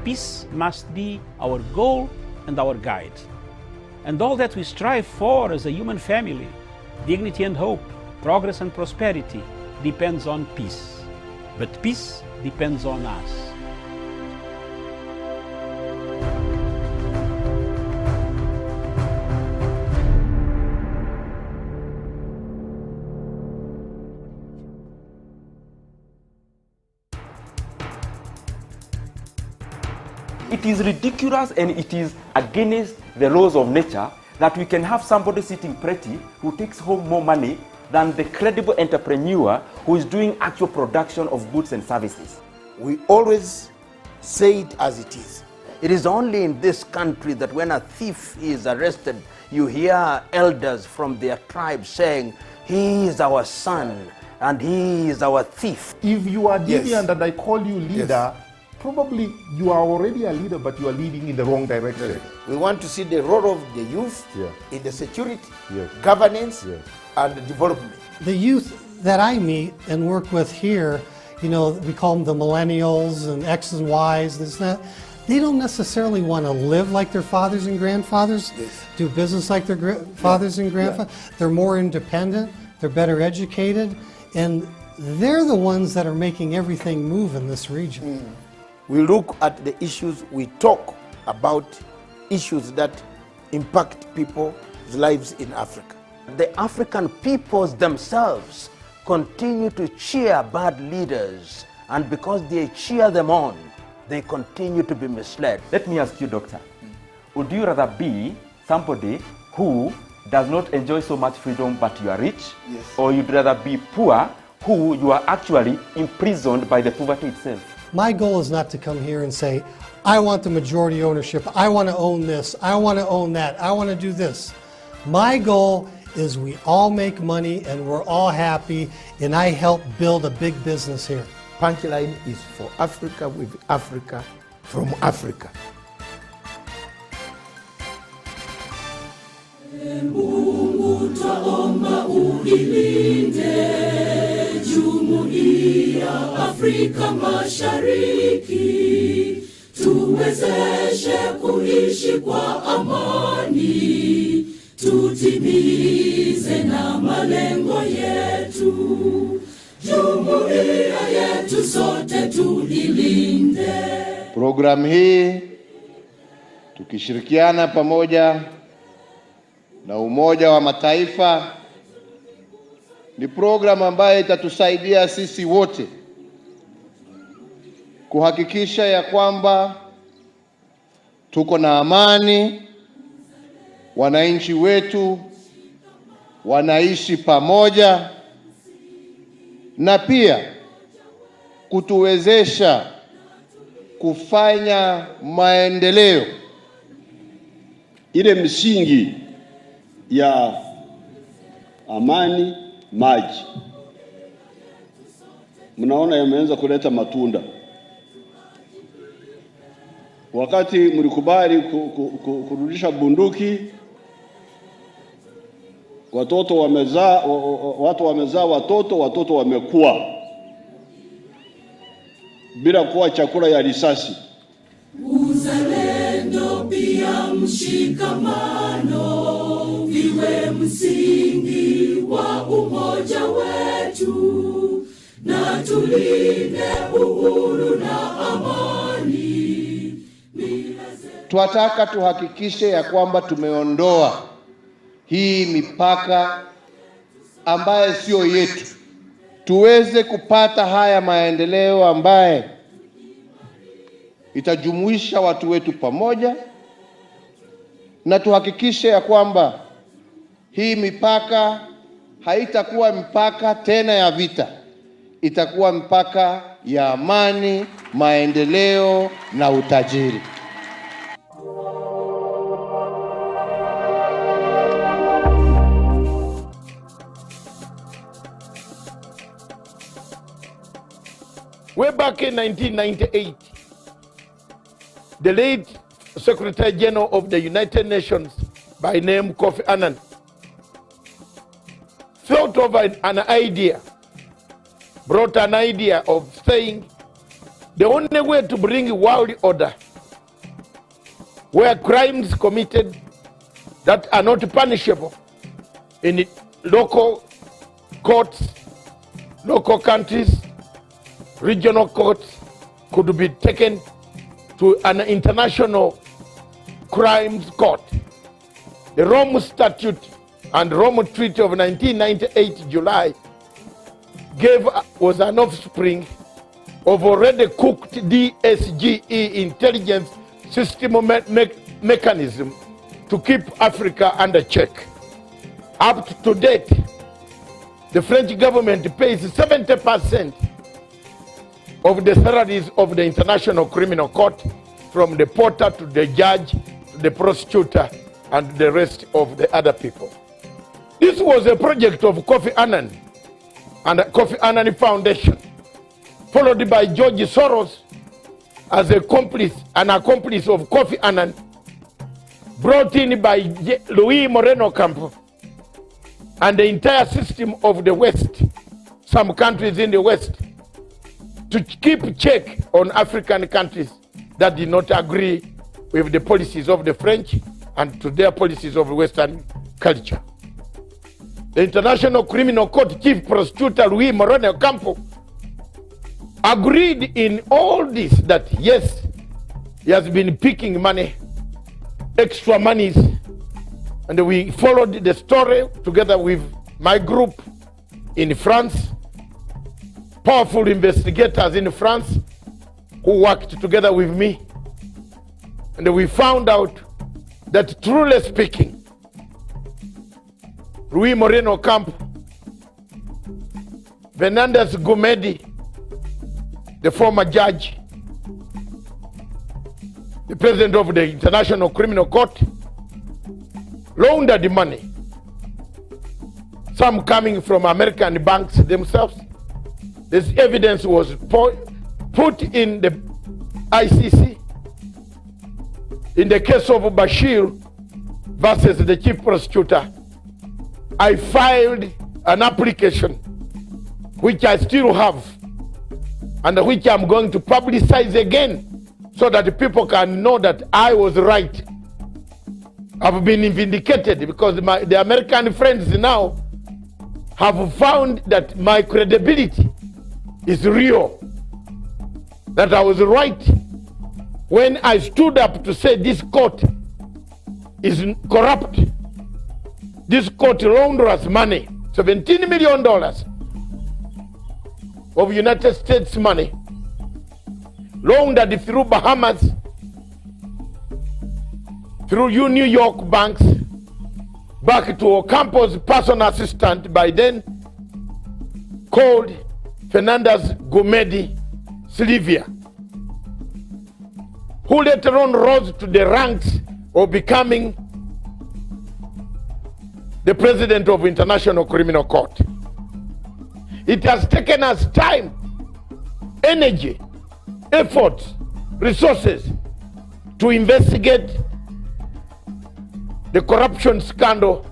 peace must be our goal and our guide. And all that we strive for as a human family, dignity and hope, progress and prosperity, depends on peace. But peace depends on us. It is ridiculous and it is against the laws of nature that we can have somebody sitting pretty who takes home more money than the credible entrepreneur who is doing actual production of goods and services. We always say it as it is. It is only in this country that when a thief is arrested, you hear elders from their tribe saying, he is our son and he is our thief. If you are deviant Yes. and I call you leader, probably you are already a leader, but you are leading in the wrong direction. We want to see the role of the youth Yeah. in the security, Yes. governance, Yes. and development. The youth that I meet and work with here, you know, we call them the millennials and X's and Y's, this and that. They don't necessarily want to live like their fathers and grandfathers, Yes. do business like their fathers and grandfathers. They're more independent, they're better educated, and they're the ones that are making everything move in this region. We look at the issues, we talk about issues that impact people's lives in Africa. The African peoples themselves continue to cheer bad leaders, and because they cheer them on, they continue to be misled. Let me ask you, doctor, would you rather be somebody who does not enjoy so much freedom but you are rich? Yes. Or you'd rather be poor who you are actually imprisoned by the poverty itself? My goal is not to come here and say, I want the majority ownership, I want to own this, I want to own that, I want to do this. My goal is we all make money and we're all happy, and I help build a big business here. Punchline is for Africa, with Africa, from Africa. Mungu twaomba uilinde Jumuiya Afrika Mashariki, tuwezeshe kuishi kwa amani, tutimize na malengo yetu, Jumuiya yetu sote tuilinde. Programu hii tukishirikiana pamoja na Umoja wa Mataifa ni programu ambayo itatusaidia sisi wote kuhakikisha ya kwamba tuko na amani, wananchi wetu wanaishi pamoja, na pia kutuwezesha kufanya maendeleo. Ile msingi ya amani, maji, mnaona yameanza kuleta matunda. Wakati mlikubali kurudisha bunduki, watu wamezaa watoto wamekuwa bila kuwa chakula ya risasi. Uzalendo pia mshikamano viwe msingi wa umoja wetu, na tulinde uhuru na amani. Tunataka tuhakikishe ya kwamba tumeondoa hii mipaka ambaye sio yetu, tuweze kupata haya maendeleo ambaye itajumuisha watu wetu pamoja, na tuhakikishe ya kwamba hii mipaka haitakuwa mipaka tena ya vita, itakuwa mipaka ya amani, maendeleo na utajiri. Way back in 1998, the late Secretary General of the United Nations by name Kofi Annan thought of an idea, brought an idea of saying the only way to bring world order where crimes committed that are not punishable in local courts, local countries, regional courts could be taken to an international crimes court. The Rome Statute and Rome Treaty of 1998 July was an offspring of already cooked DSGE intelligence system mechanism to keep Africa under check. Up to date, the French government pays 70% of the salaries of the International Criminal Court, from the porter to the judge, to the prosecutor, and the rest of the other people. This was a project of Kofi Annan and the Kofi Annan Foundation, followed by George Soros as an accomplice of Kofi Annan, brought in by Luis Moreno Campo and the entire system of the West, some countries in the West, to keep check on African countries that did not agree with the policies of the French and to their policies of Western culture. The International Criminal Court Chief Prosecutor Luis Moreno Campo agreed in all this that yes, he has been picking money, extra monies, and we followed the story together with my group in France, powerful investigators in France who worked together with me, and we found out that, truly speaking, Luis Moreno Campo, Fernandez Gumedi, the former judge, the president of the International Criminal Court, laundered money, some coming from American banks themselves. This evidence was put in the ICC. In the case of Bashir versus the chief prosecutor, I filed an application, which I still have, and which I'm going to publicize again, so that people can know that I was right. I've been vindicated because the American friends now have found that my credibility is real, that I was right when I stood up to say this court is corrupt. This court launders money, $17 million of United States money, laundered through Bahamas, through New York banks, back to Ocampo's personal assistant, by then called Fernandez Gumedi Silvia, who later on rose to the ranks of becoming the president of International Criminal Court. It has taken us time, energy, effort, resources to investigate the corruption scandal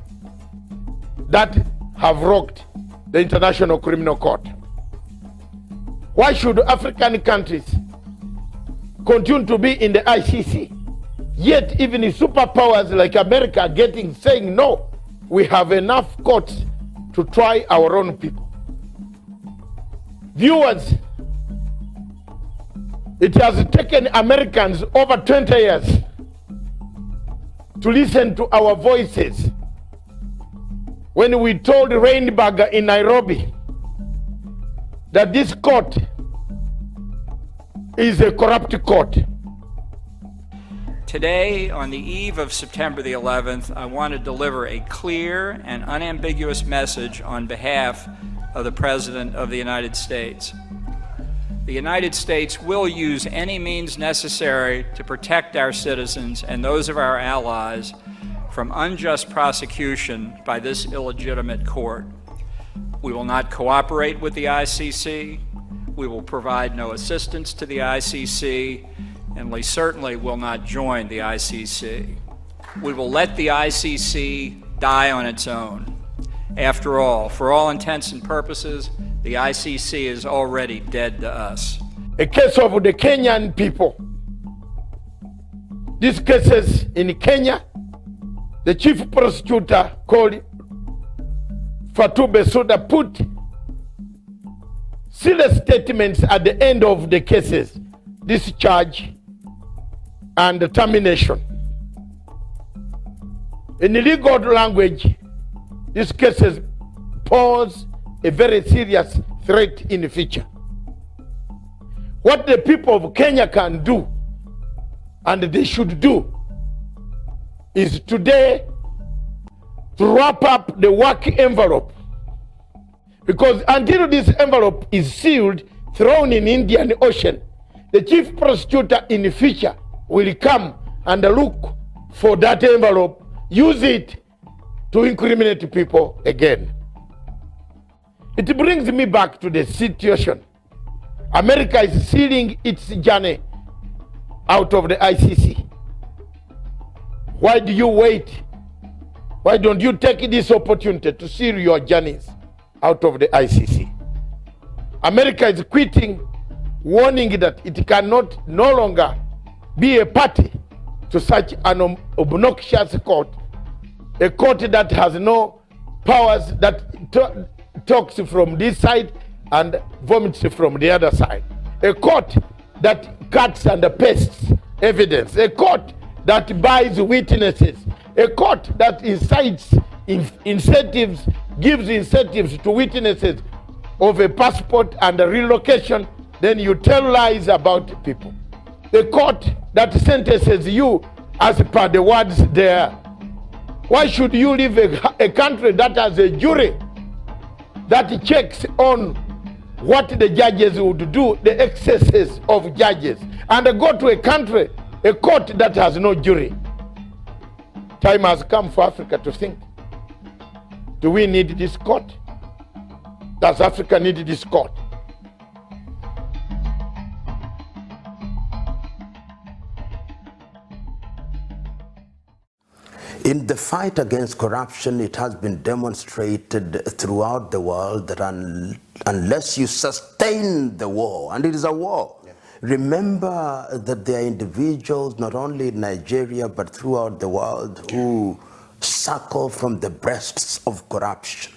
that have rocked the International Criminal Court. Why should African countries continue to be in the ICC? Yet even the superpowers like America are saying no, we have enough courts to try our own people. Viewers, it has taken Americans over 20 years to listen to our voices when we told Rainburger in Nairobi that this court is a corrupt court. Today, on the eve of September the 11th, I want to deliver a clear and unambiguous message on behalf of the President of the United States. The United States will use any means necessary to protect our citizens and those of our allies from unjust prosecution by this illegitimate court. We will not cooperate with the ICC. We will provide no assistance to the ICC, and we certainly will not join the ICC. We will let the ICC die on its own. After all, for all intents and purposes, the ICC is already dead to us. A case of the Kenyan people these cases in Kenya, the chief prosecutor called Fatou Bensouda put serious statements at the end of the cases, discharge and termination. In legal language, these cases pose a very serious threat in the future. What the people of Kenya can do, and they should do, is today to wrap up the work envelope. Because until this envelope is sealed, thrown in Indian Ocean, the chief prosecutor in the future will come and look for that envelope, use it to incriminate people again. It brings me back to the situation. America is sealing its journey out of the ICC. Why do you wait? Why don't you take this opportunity to seal your journeys out of the ICC? America is quitting, warning that it cannot no longer be a party to such an obnoxious court, a court that has no powers, that talks from this side and vomits from the other side, a court that cuts and pastes evidence, a court that buys witnesses, a court that incites incentives, gives incentives to witnesses of a passport and a relocation, then you tell lies about people. A court that sentences you as per the words there. Why should you leave a country that has a jury that checks on what the judges would do, the excesses of judges, and go to a country, a court that has no jury? Time has come for Africa to think. Do we need this court? Does Africa need this court? In the fight against corruption, it has been demonstrated throughout the world that unless you sustain the war, and it is a war, remember that there are individuals, not only in Nigeria, but throughout the world, who suckle from the breasts of corruption.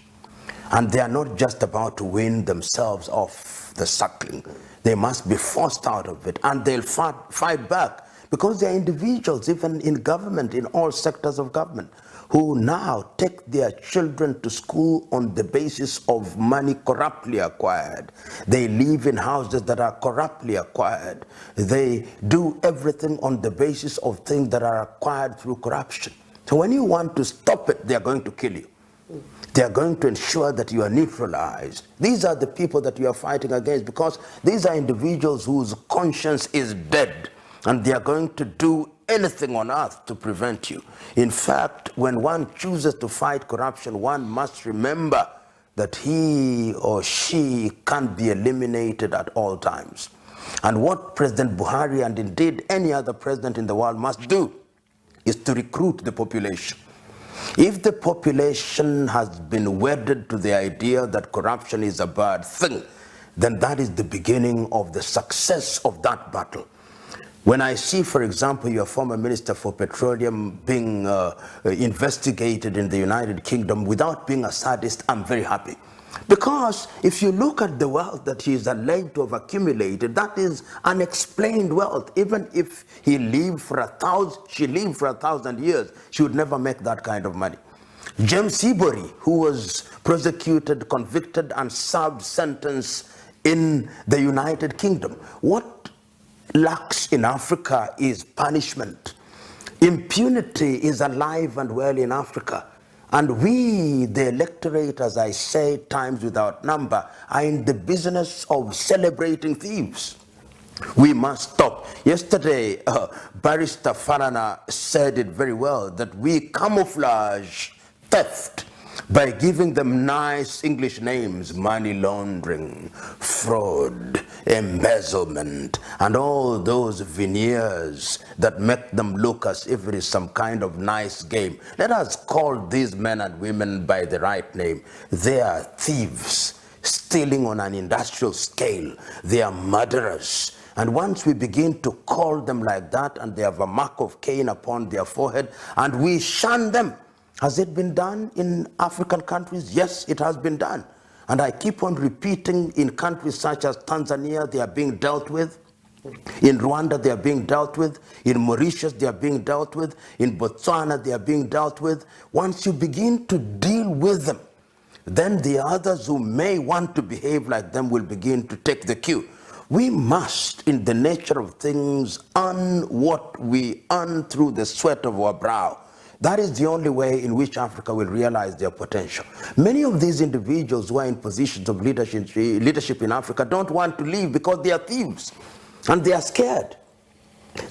And they are not just about to win themselves off the suckling. They must be forced out of it, and they'll fight back. Because there are individuals, even in government, in all sectors of government, who now take their children to school on the basis of money corruptly acquired. They live in houses that are corruptly acquired. They do everything on the basis of things that are acquired through corruption. So when you want to stop it, they are going to kill you. They are going to ensure that you are neutralized. These are the people that you are fighting against, because these are individuals whose conscience is dead, and they are going to do anything on earth to prevent you. In fact, when one chooses to fight corruption, one must remember that he or she can't be eliminated at all times. And what President Buhari, and indeed any other president in the world, must do is to recruit the population. If the population has been wedded to the idea that corruption is a bad thing, then that is the beginning of the success of that battle. When I see, for example, your former Minister for Petroleum being investigated in the United Kingdom without being a sadist, I'm very happy. Because if you look at the wealth that he is alleged to have accumulated, that is unexplained wealth. Even if he lived for 1,000 years, she would never make that kind of money. James Sibori, who was prosecuted, convicted, and served sentence in the United Kingdom. What lacks in Africa is punishment. Impunity is alive and well in Africa. And we, the electorate, as I say times without number, are in the business of celebrating thieves. We must stop. Yesterday, Barrister Farana said it very well, that we camouflage theft by giving them nice English names: money laundering, fraud, embezzlement, and all those veneers that make them look as if it is some kind of nice game. Let us call these men and women by the right name. They are thieves, stealing on an industrial scale. They are murderers. And once we begin to call them like that, and they have a mark of Cain upon their forehead, and we shun them, has it been done in African countries? Yes, it has been done. And I keep on repeating, in countries such as Tanzania, they are being dealt with. In Rwanda, they are being dealt with. In Mauritius, they are being dealt with. In Botswana, they are being dealt with. Once you begin to deal with them, then the others who may want to behave like them will begin to take the cue. We must, in the nature of things, earn what we earn through the sweat of our brow. That is the only way in which Africa will realize their potential. Many of these individuals who are in positions of leadership in Africa don't want to leave because they are thieves. And they are scared.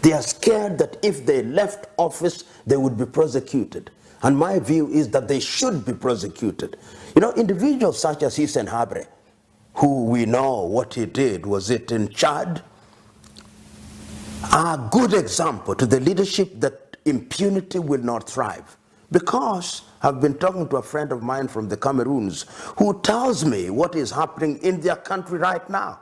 They are scared that if they left office, they would be prosecuted. And my view is that they should be prosecuted. You know, individuals such as Hissène Habré, who we know what he did, was it in Chad, are a good example to the leadership that impunity will not thrive. Because I've been talking to a friend of mine from the Cameroons who tells me what is happening in their country right now.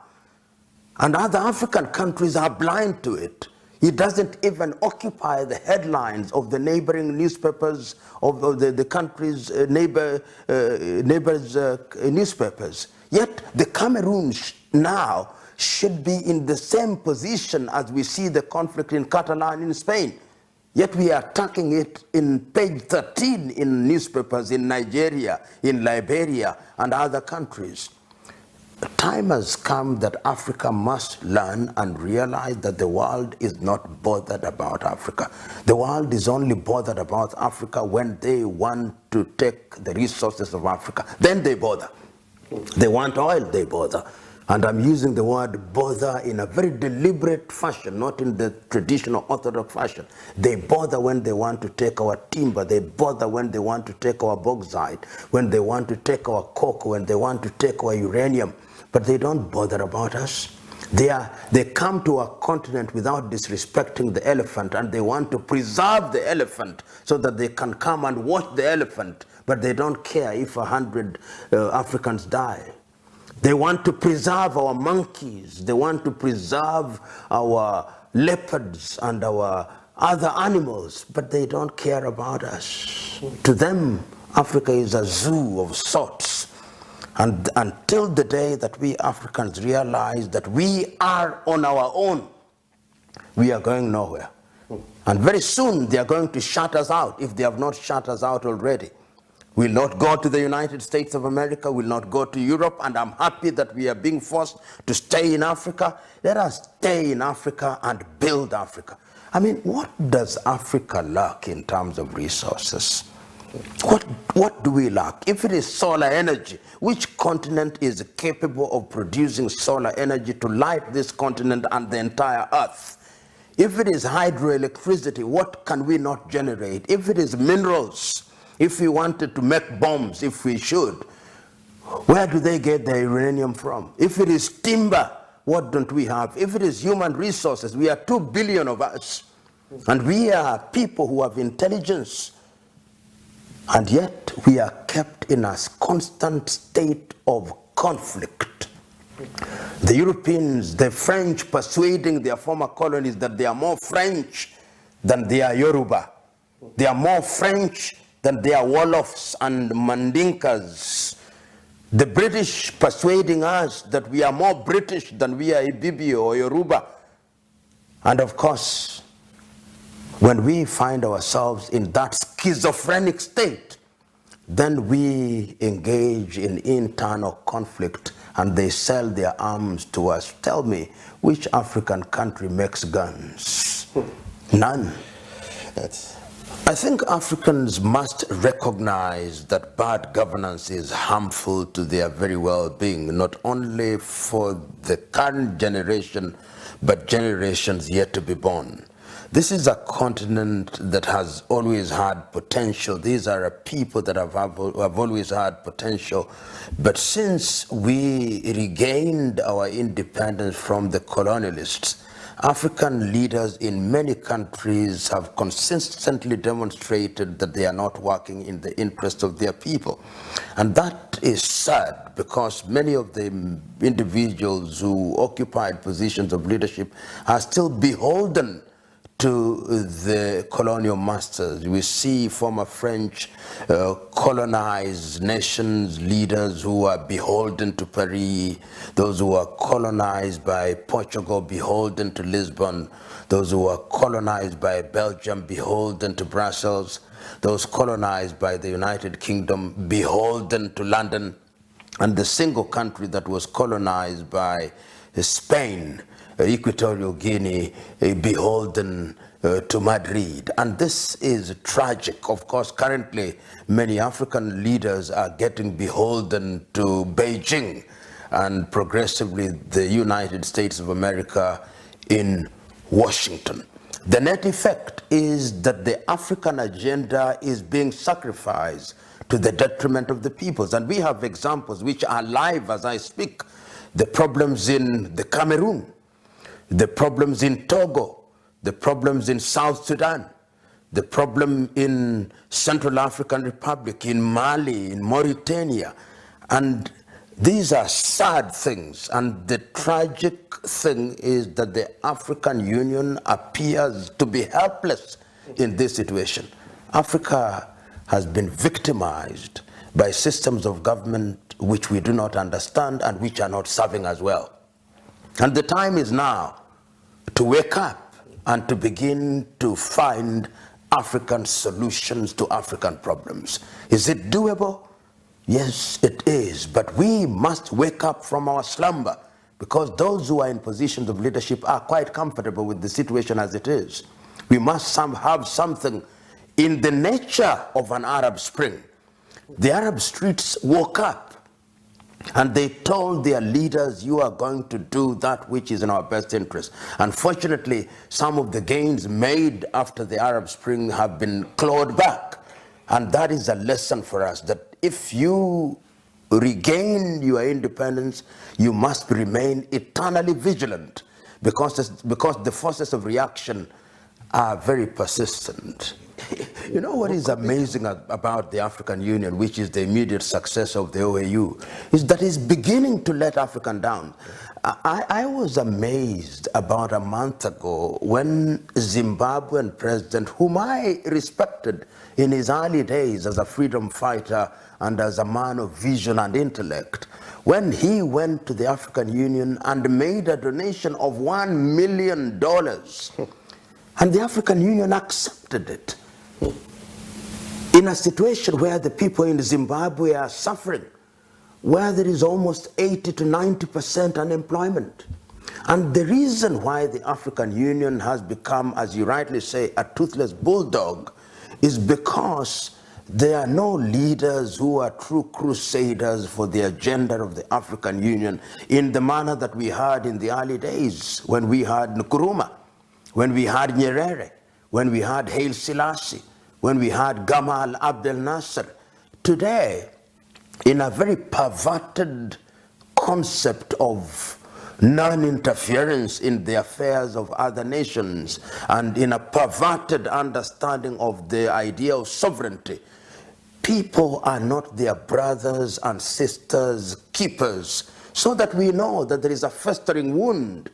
And other African countries are blind to it. It doesn't even occupy the headlines of the neighboring newspapers of the country's neighbors' newspapers. Yet the Cameroon now should be in the same position as we see the conflict in Catalan in Spain. Yet we are attacking it in page 13 in newspapers in Nigeria, in Liberia, and other countries. Time has come that Africa must learn and realize that the world is not bothered about Africa. The world is only bothered about Africa when they want to take the resources of Africa. Then they bother. They want oil, they bother. And I'm using the word bother in a very deliberate fashion, not in the traditional orthodox fashion. They bother when they want to take our timber. They bother when they want to take our bauxite, when they want to take our cocoa, when they want to take our uranium. But they don't bother about us. They come to our continent without disrespecting the elephant, and they want to preserve the elephant so that they can come and watch the elephant, but they don't care if 100 Africans die. They want to preserve our monkeys. They want to preserve our leopards and our other animals, but they don't care about us. To them, Africa is a zoo of sorts. And until the day that we Africans realize that we are on our own, we are going nowhere. And very soon they are going to shut us out, if they have not shut us out already. We'll not go to the United States of America, we'll not go to Europe, and I'm happy that we are being forced to stay in Africa. Let us stay in Africa and build Africa. I mean, what does Africa lack in terms of resources? What do we lack? If it is solar energy, which continent is capable of producing solar energy to light this continent and the entire earth? If it is hydroelectricity, what can we not generate? If it is minerals, if we wanted to make bombs, if we should, where do they get their uranium from? If it is timber, what don't we have? If it is human resources, we are 2 billion of us, and we are people who have intelligence. And yet we are kept in a constant state of conflict. The Europeans, the French persuading their former colonies that they are more French than they are Yoruba. They are more French than they are Wolofs and Mandinkas. The British persuading us that we are more British than we are Ibibio or Yoruba. And of course, when we find ourselves in that schizophrenic state, then we engage in internal conflict and they sell their arms to us. Tell me, which African country makes guns? None. I think Africans must recognize that bad governance is harmful to their very well-being, not only for the current generation, but generations yet to be born. This is a continent that has always had potential. These are a people that have always had potential. But since we regained our independence from the colonialists, African leaders in many countries have consistently demonstrated that they are not working in the interest of their people. And that is sad, because many of the individuals who occupied positions of leadership are still beholden to the colonial masters. We see former French colonized nations leaders who are beholden to Paris, those who are colonized by Portugal beholden to Lisbon, those who are colonized by Belgium beholden to Brussels, those colonized by the United Kingdom beholden to London, and the single country that was colonized by Spain, Equatorial Guinea, beholden to Madrid. And this is tragic. Of course, currently, many African leaders are getting beholden to Beijing, and progressively the United States of America in Washington. The net effect is that the African agenda is being sacrificed to the detriment of the peoples. And we have examples which are live as I speak. The problems in the Cameroon, the problems in Togo, the problems in South Sudan, the problem in Central African Republic, in Mali, in Mauritania. And these are sad things. And the tragic thing is that the African Union appears to be helpless in this situation. Africa has been victimized by systems of government which we do not understand and which are not serving us well. And the time is now to wake up and to begin to find African solutions to African problems. Is it doable? Yes, it is. But we must wake up from our slumber, because those who are in positions of leadership are quite comfortable with the situation as it is. We must have something in the nature of an Arab Spring. The Arab streets woke up and they told their leaders, you are going to do that which is in our best interest. Unfortunately, some of the gains made after the Arab Spring have been clawed back. And that is a lesson for us, that if you regain your independence, you must remain eternally vigilant, because the forces of reaction are very persistent. You know what is amazing about the African Union, which is the immediate successor of the OAU, is that it's beginning to let Africa down. I was amazed about a month ago when Zimbabwean president, whom I respected in his early days as a freedom fighter and as a man of vision and intellect, when he went to the African Union and made a donation of $1 million, and the African Union accepted it, in a situation where the people in Zimbabwe are suffering, where there is almost 80 to 90% unemployment. And the reason why the African Union has become, as you rightly say, a toothless bulldog is because there are no leaders who are true crusaders for the agenda of the African Union in the manner that we had in the early days, when we had Nkrumah, when we had Nyerere, when we had Haile Selassie, when we had Gamal Abdel Nasser. Today, in a very perverted concept of non-interference in the affairs of other nations, and in a perverted understanding of the idea of sovereignty, people are not their brothers and sisters' keepers, so that we know that there is a festering wound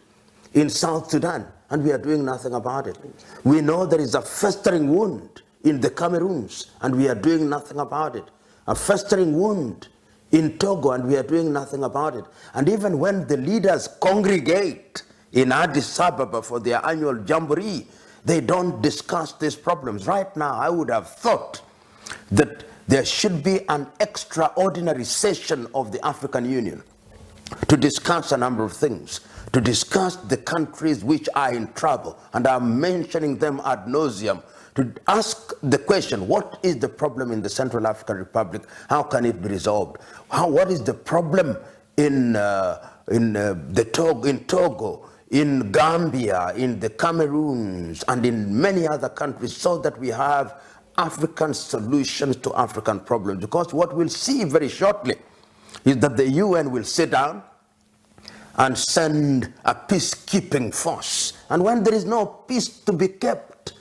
in South Sudan, and we are doing nothing about it. We know there is a festering wound in the Cameroons, and we are doing nothing about it. A festering wound in Togo, and we are doing nothing about it. And even when the leaders congregate in Addis Ababa for their annual jamboree, they don't discuss these problems. Right now, I would have thought that there should be an extraordinary session of the African Union to discuss a number of things, to discuss the countries which are in trouble, and I'm mentioning them ad nauseum, to ask the question, what is the problem in the Central African Republic? How can it be resolved? What is the problem in Togo, in Gambia, in the Cameroons, and in many other countries, so that we have African solutions to African problems? Because what we'll see very shortly is that the UN will sit down and send a peacekeeping force. And when there is no peace to be kept,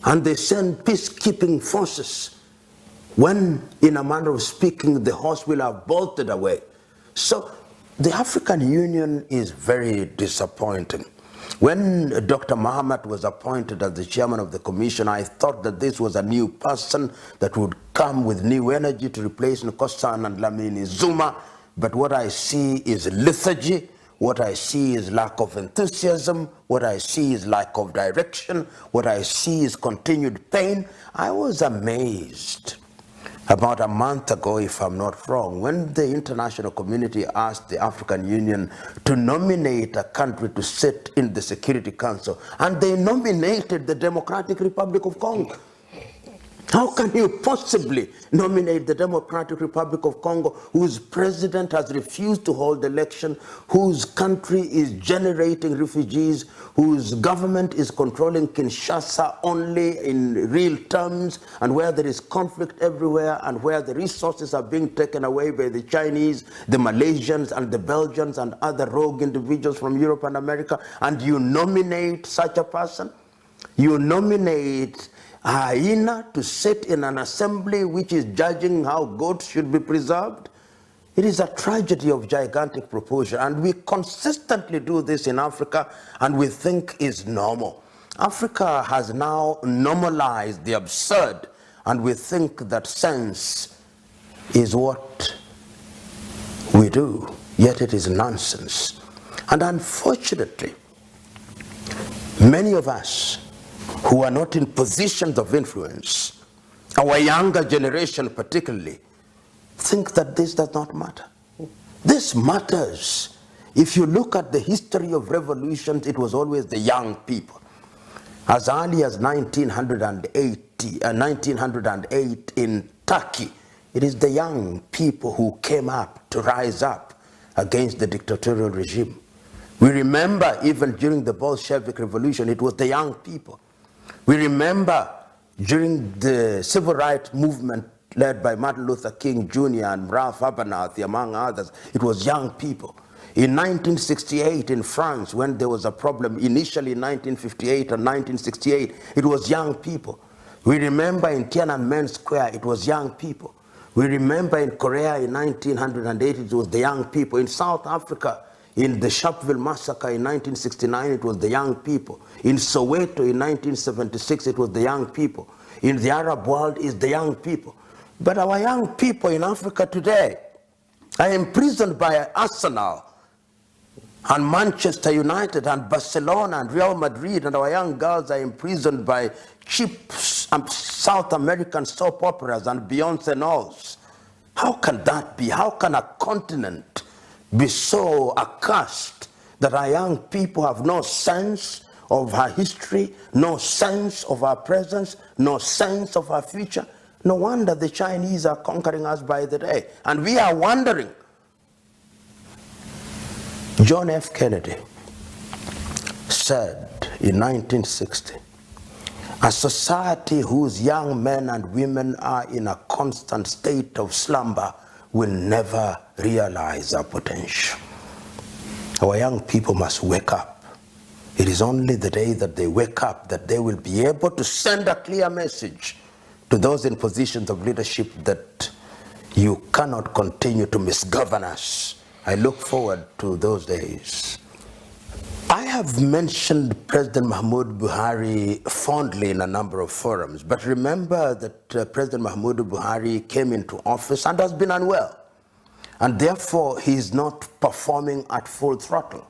and they send peacekeeping forces, when, in a manner of speaking, the horse will have bolted away. So the African Union is very disappointing. When Dr. Mahamat was appointed as the chairman of the commission, I thought that this was a new person that would come with new energy to replace Nkosana and Lamini Zuma. But what I see is lethargy. What I see is lack of enthusiasm. What I see is lack of direction. What I see is continued pain. I was amazed about a month ago, if I'm not wrong, when the international community asked the African Union to nominate a country to sit in the Security Council, and they nominated the Democratic Republic of Congo. How can you possibly nominate the Democratic Republic of Congo, whose president has refused to hold election, whose country is generating refugees, whose government is controlling Kinshasa only in real terms, and where there is conflict everywhere, and where the resources are being taken away by the Chinese, the Malaysians, and the Belgians, and other rogue individuals from Europe and America, and you nominate such a person? You nominate a hyena to sit in an assembly which is judging how goats should be preserved? It is a tragedy of gigantic proportion, and we consistently do this in Africa, and we think is normal. Africa has now normalized the absurd, and we think that sense is what we do, yet it is nonsense. And unfortunately, many of us who are not in positions of influence, our younger generation particularly, think that this does not matter. This matters. If you look at the history of revolutions, it was always the young people. As early as 1908 in Turkey, it is the young people who came up to rise up against the dictatorial regime. We remember even during the Bolshevik Revolution, it was the young people. We remember during the civil rights movement led by Martin Luther King Jr. and Ralph Abernathy, among others, it was young people. In 1968 in France, when there was a problem, initially in 1958 and 1968, it was young people. We remember in Tiananmen Square, it was young people. We remember in Korea in 1908, it was the young people. In South Africa, in the Sharpeville massacre in 1969, it was the young people. In Soweto in 1976, it was the young people. In the Arab world, it's the young people. But our young people in Africa today are imprisoned by Arsenal and Manchester United and Barcelona and Real Madrid, and our young girls are imprisoned by cheap South American soap operas and Beyonce Knowles. How can that be? How can a continent be so accursed that our young people have no sense of our history, no sense of our presence, no sense of our future? No wonder the Chinese are conquering us by the day. And we are wondering. John F. Kennedy said in 1960, a society whose young men and women are in a constant state of slumber will never realize our potential. Our young people must wake up. It is only the day that they wake up that they will be able to send a clear message to those in positions of leadership that you cannot continue to misgovern us. I look forward to those days. I have mentioned President Muhammadu Buhari fondly in a number of forums, but remember that President Muhammadu Buhari came into office and has been unwell, and therefore he is not performing at full throttle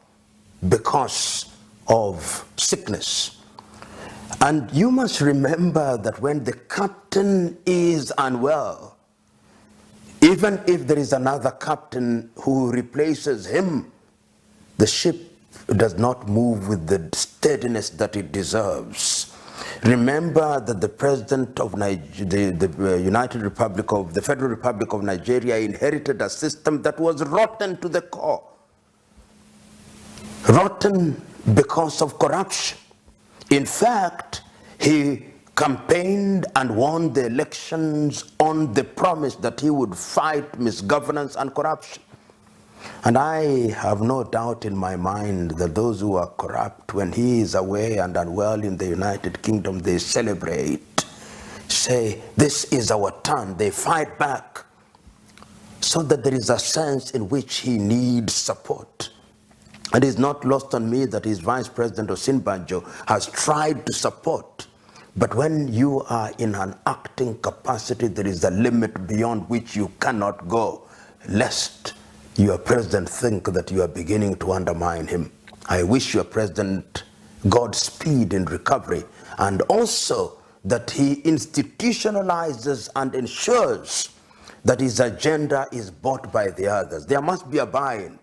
because of sickness. And you must remember that when the captain is unwell, even if there is another captain who replaces him, the ship does not move with the steadiness that it deserves. Remember that the president of the Federal Republic of Nigeria inherited a system that was rotten to the core. Rotten because of corruption. In fact, he campaigned and won the elections on the promise that he would fight misgovernance and corruption. And I have no doubt in my mind that those who are corrupt, when he is away and unwell in the United Kingdom, they celebrate, say, this is our turn. They fight back, so that there is a sense in which he needs support. It is not lost on me that his vice president of Zimbabwe has tried to support. But when you are in an acting capacity, there is a limit beyond which you cannot go, lest your president think that you are beginning to undermine him. I wish your president Godspeed in recovery, and also that he institutionalizes and ensures that his agenda is bought by the others. There must be a buy-in.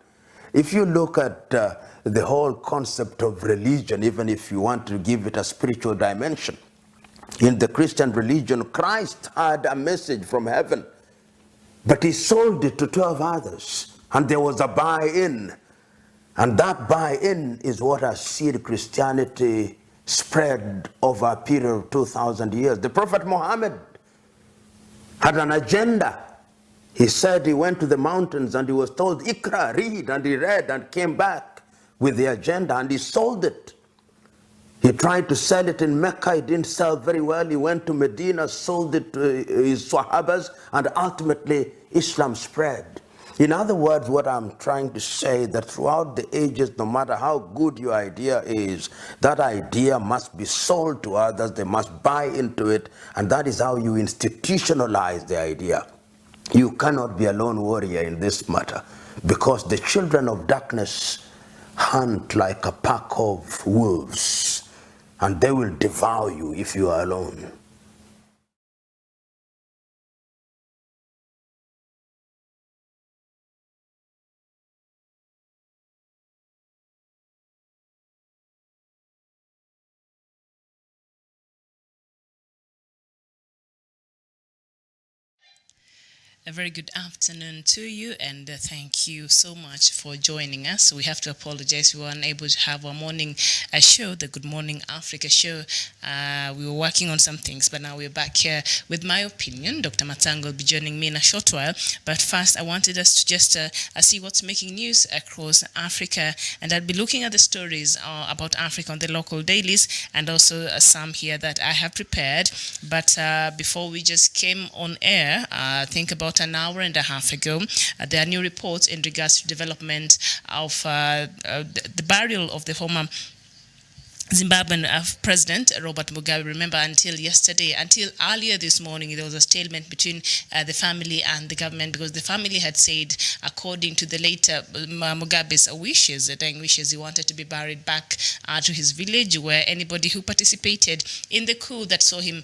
If you look at the whole concept of religion, even if you want to give it a spiritual dimension, in the Christian religion, Christ had a message from heaven, but he sold it to 12 others, and there was a buy-in. And that buy-in is what has seen Christianity spread over a period of 2,000 years. The Prophet Muhammad had an agenda. He said he went to the mountains and he was told, Ikra, read, and he read and came back with the agenda, and he sold it. He tried to sell it in Mecca, it didn't sell very well. He went to Medina, sold it to his Sahabas, and ultimately Islam spread. In other words, what I'm trying to say, that throughout the ages, no matter how good your idea is, that idea must be sold to others, they must buy into it, and that is how you institutionalize the idea. You cannot be a lone warrior in this matter, because the children of darkness hunt like a pack of wolves, and they will devour you if you are alone. A very good afternoon to you, and thank you so much for joining us. We have to apologize we were unable to have our morning show, the Good Morning Africa show. We were working on some things, but now we're back here with my opinion. Dr. Matango will be joining me in a short while. But first, I wanted us to just see what's making news across Africa, and I'll be looking at the stories about Africa on the local dailies, and also some here that I have prepared. But before we just came on air, think about an hour and a half ago, there are new reports in regards to development of the burial of the former Zimbabwean President Robert Mugabe. Remember, until earlier this morning, there was a stalemate between the family and the government, because the family had said, according to the later Mugabe's wishes, dying wishes, he wanted to be buried back to his village, where anybody who participated in the coup that saw him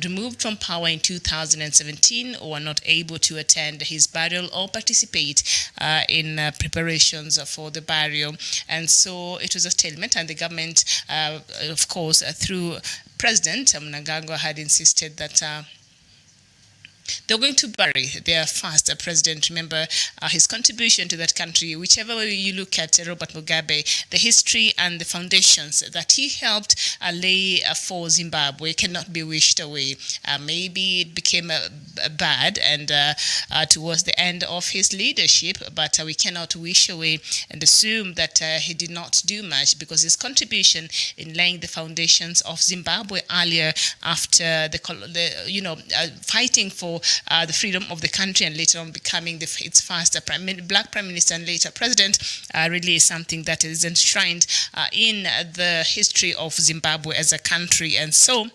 removed from power in 2017 were not able to attend his burial or participate in preparations for the burial. And so it was a stalemate, and the government, of course, through President Mnangagwa, had insisted that they're going to bury their first president. Remember his contribution to that country. Whichever way you look at Robert Mugabe, the history and the foundations that he helped lay for Zimbabwe cannot be wished away. Maybe it became bad and towards the end of his leadership, but we cannot wish away and assume that he did not do much, because his contribution in laying the foundations of Zimbabwe earlier, after fighting for the freedom of the country, and later on becoming its first black prime minister and later president, really is something that is enshrined in the history of Zimbabwe as a country. And so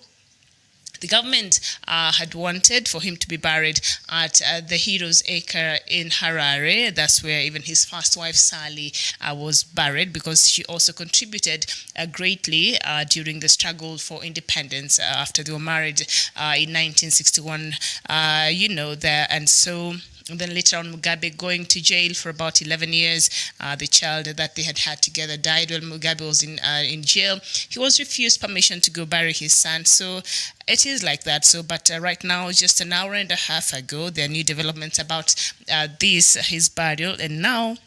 the government had wanted for him to be buried at the Heroes Acre in Harare. That's where even his first wife, Sally, was buried, because she also contributed greatly during the struggle for independence after they were married in 1961, and so... And then later on, Mugabe going to jail for about 11 years. The child that they had together died while Mugabe was in jail. He was refused permission to go bury his son. So it is like that. So, but right now, just an hour and a half ago, there are new developments about his burial. And now,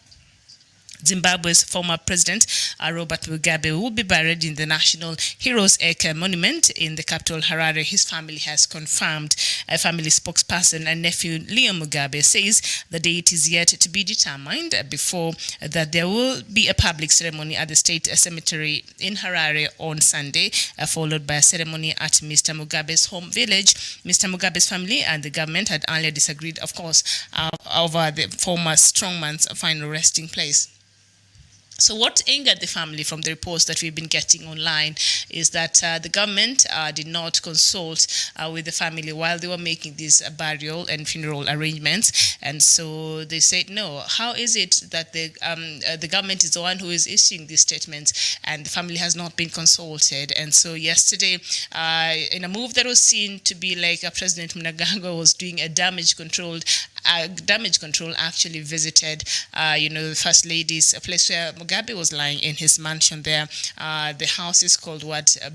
Zimbabwe's former president, Robert Mugabe, will be buried in the National Heroes Acre Monument in the capital, Harare. His family has confirmed. A family spokesperson and nephew, Leo Mugabe, says the date is yet to be determined before that there will be a public ceremony at the state cemetery in Harare on Sunday, followed by a ceremony at Mr. Mugabe's home village. Mr. Mugabe's family and the government had earlier disagreed, of course, over the former strongman's final resting place. So what angered the family from the reports that we've been getting online is that the government did not consult with the family while they were making these burial and funeral arrangements. And so they said, no, how is it that the government is the one who is issuing these statements and the family has not been consulted? And so yesterday, in a move that was seen to be like President Mnangagwa was doing a damage control actually visited, the First Lady's place where Mugabe was lying in his mansion there. The house is called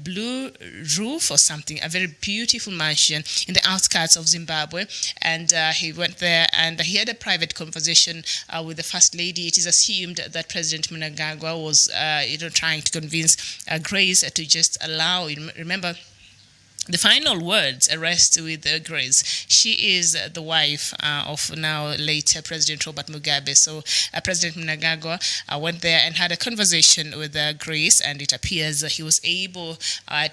Blue Roof or something, a very beautiful mansion in the outskirts of Zimbabwe. And he went there and he had a private conversation with the First Lady. It is assumed that President Mnangagwa was, trying to convince Grace to just allow, remember, the final words rest with Grace. She is the wife of now later President Robert Mugabe. So President Mnangagwa went there and had a conversation with Grace, and it appears he was able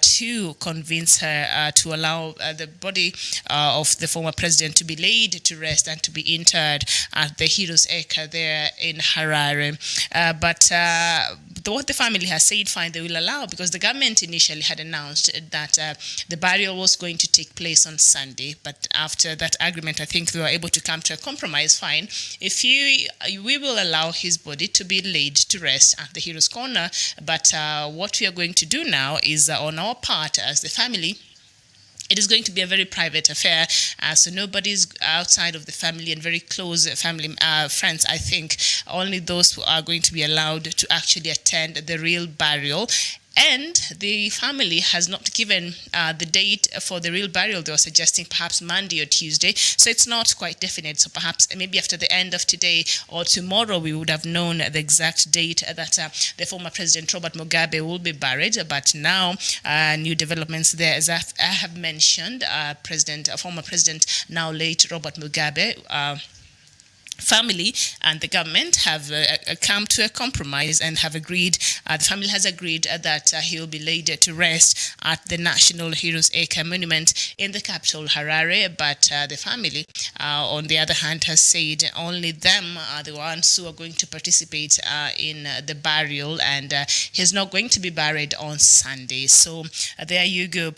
to convince her to allow the body of the former president to be laid to rest and to be interred at the Heroes Acre there in Harare. But what the family has said, fine, they will allow, because the government initially had announced that the burial was going to take place on Sunday. But after that agreement, I think they were able to come to a compromise. Fine, we will allow his body to be laid to rest at the Heroes Corner. But what we are going to do now is on our part as the family, it is going to be a very private affair, so nobody's outside of the family and very close family friends. I think only those who are going to be allowed to actually attend the real burial. And the family has not given the date for the real burial. They were suggesting perhaps Monday or Tuesday. So it's not quite definite. So perhaps maybe after the end of today or tomorrow, we would have known the exact date that the former President Robert Mugabe will be buried. But now, new developments there. As I have mentioned, former President, now late Robert Mugabe, family and the government have come to a compromise and have agreed, the family has agreed that he will be laid to rest at the National Heroes Acre Monument in the capital, Harare. But the family, on the other hand, has said only them are the ones who are going to participate in the burial, and he's not going to be buried on Sunday. So there you go.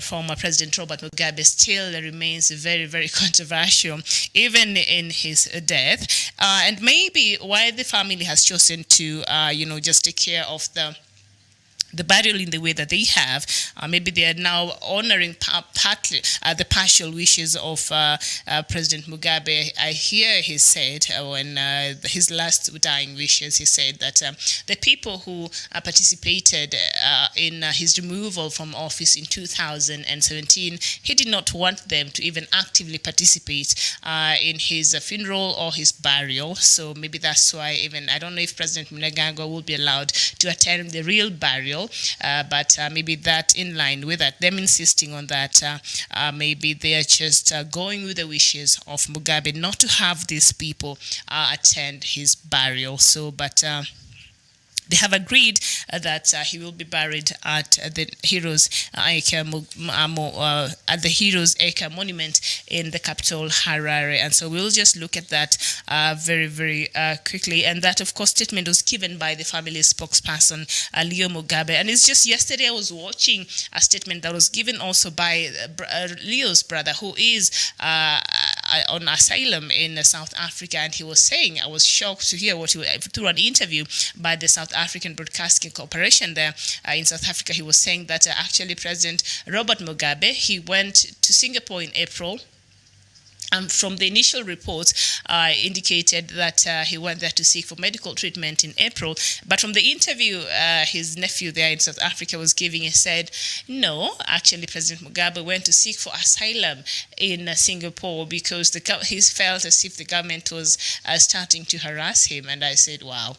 Former President Robert Mugabe still remains very, very controversial, even in his death, and maybe why the family has chosen to just take care of the burial in the way that they have. Maybe they are now honoring partly the partial wishes of President Mugabe. I hear he said when his last dying wishes, he said that the people who participated in his removal from office in 2017, he did not want them to even actively participate in his funeral or his burial. So maybe that's why I don't know if President Mnangagwa will be allowed to attend the real burial. But maybe that in line with that, them insisting on that, maybe they are just going with the wishes of Mugabe not to have these people attend his burial. So, but they have agreed that he will be buried at the Heroes Acre Monument in the capital, Harare. And so we'll just look at that very, very quickly. And that, of course, statement was given by the family spokesperson, Leo Mugabe. And it's just yesterday I was watching a statement that was given also by Leo's brother, who is on asylum in South Africa. And he was saying, I was shocked to hear through an interview by the South African Broadcasting Corporation there in South Africa. He was saying that actually President Robert Mugabe, he went to Singapore in April From the initial reports, indicated that he went there to seek for medical treatment in April. But from the interview his nephew there in South Africa was giving, he said, no, actually President Mugabe went to seek for asylum in Singapore because he felt as if the government was starting to harass him. And I said, wow.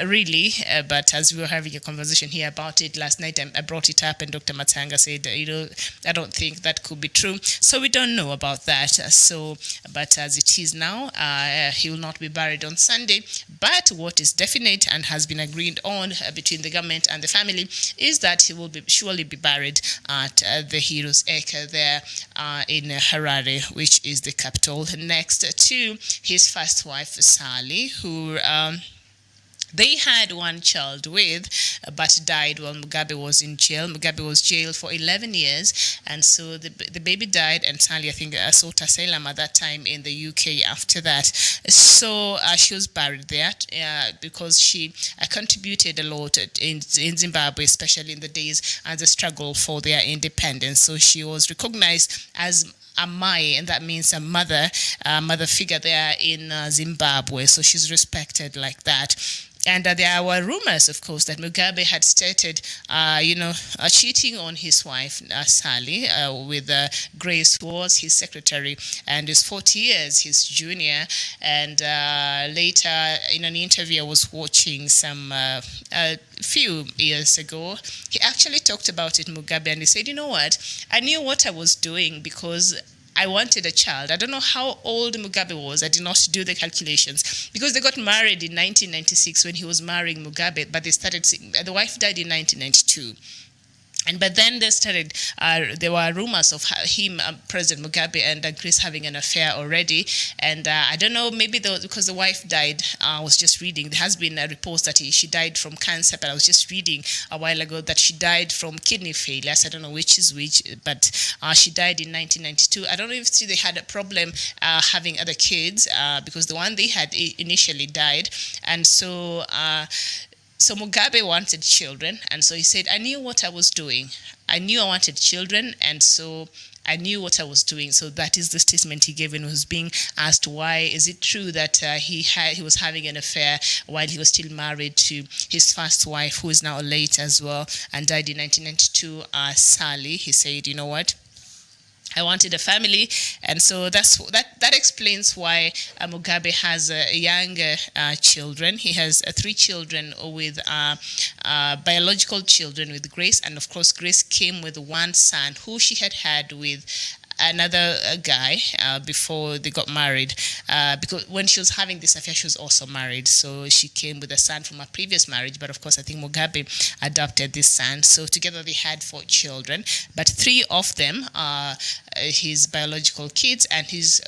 Really, but as we were having a conversation here about it last night, I brought it up, and Dr. Matanga said, I don't think that could be true. So we don't know about that. But as it is now, he will not be buried on Sunday. But what is definite and has been agreed on between the government and the family is that he will surely be buried at the Heroes Acre there in Harare, which is the capital, next to his first wife, Sally, who they had one child with, but died while Mugabe was in jail. Mugabe was jailed for 11 years, and so the baby died, and Sally, I think, sought asylum at that time in the UK after that. So she was buried there because she contributed a lot in Zimbabwe, especially in the days and the struggle for their independence. So she was recognized as a Mai, and that means a mother figure there in Zimbabwe. So she's respected like that. And there were rumors, of course, that Mugabe had started, cheating on his wife, Sally, with Grace, who was his secretary and is 40 years his junior. And later, in an interview I was watching a few years ago, he actually talked about it, Mugabe, and he said, you know what, I knew what I was doing because I wanted a child. I don't know how old Mugabe was. I did not do the calculations because they got married in 1996 when he was marrying Mugabe, but the wife died in 1992. But then there were rumors of him, President Mugabe, and Grace having an affair already. And I don't know, maybe because the wife died, I was just reading. There has been a report that she died from cancer, but I was just reading a while ago that she died from kidney failure. So I don't know which is which, but she died in 1992. I don't know if they had a problem having other kids because the one they had initially died. And so Mugabe wanted children, and so he said, I knew what I was doing. I knew I wanted children, and so I knew what I was doing. So that is the statement he gave when he was being asked why is it true that he was having an affair while he was still married to his first wife, who is now late as well and died in 1992, Sally. He said, you know what, I wanted a family, and so that explains why Mugabe has younger children. He has 3 children with biological children with Grace, and of course Grace came with one son who she had with another guy before they got married, because when she was having this affair she was also married, so she came with a son from a previous marriage. But of course I think Mugabe adopted this son, so together they had 4 children, but 3 of them are his biological kids, and his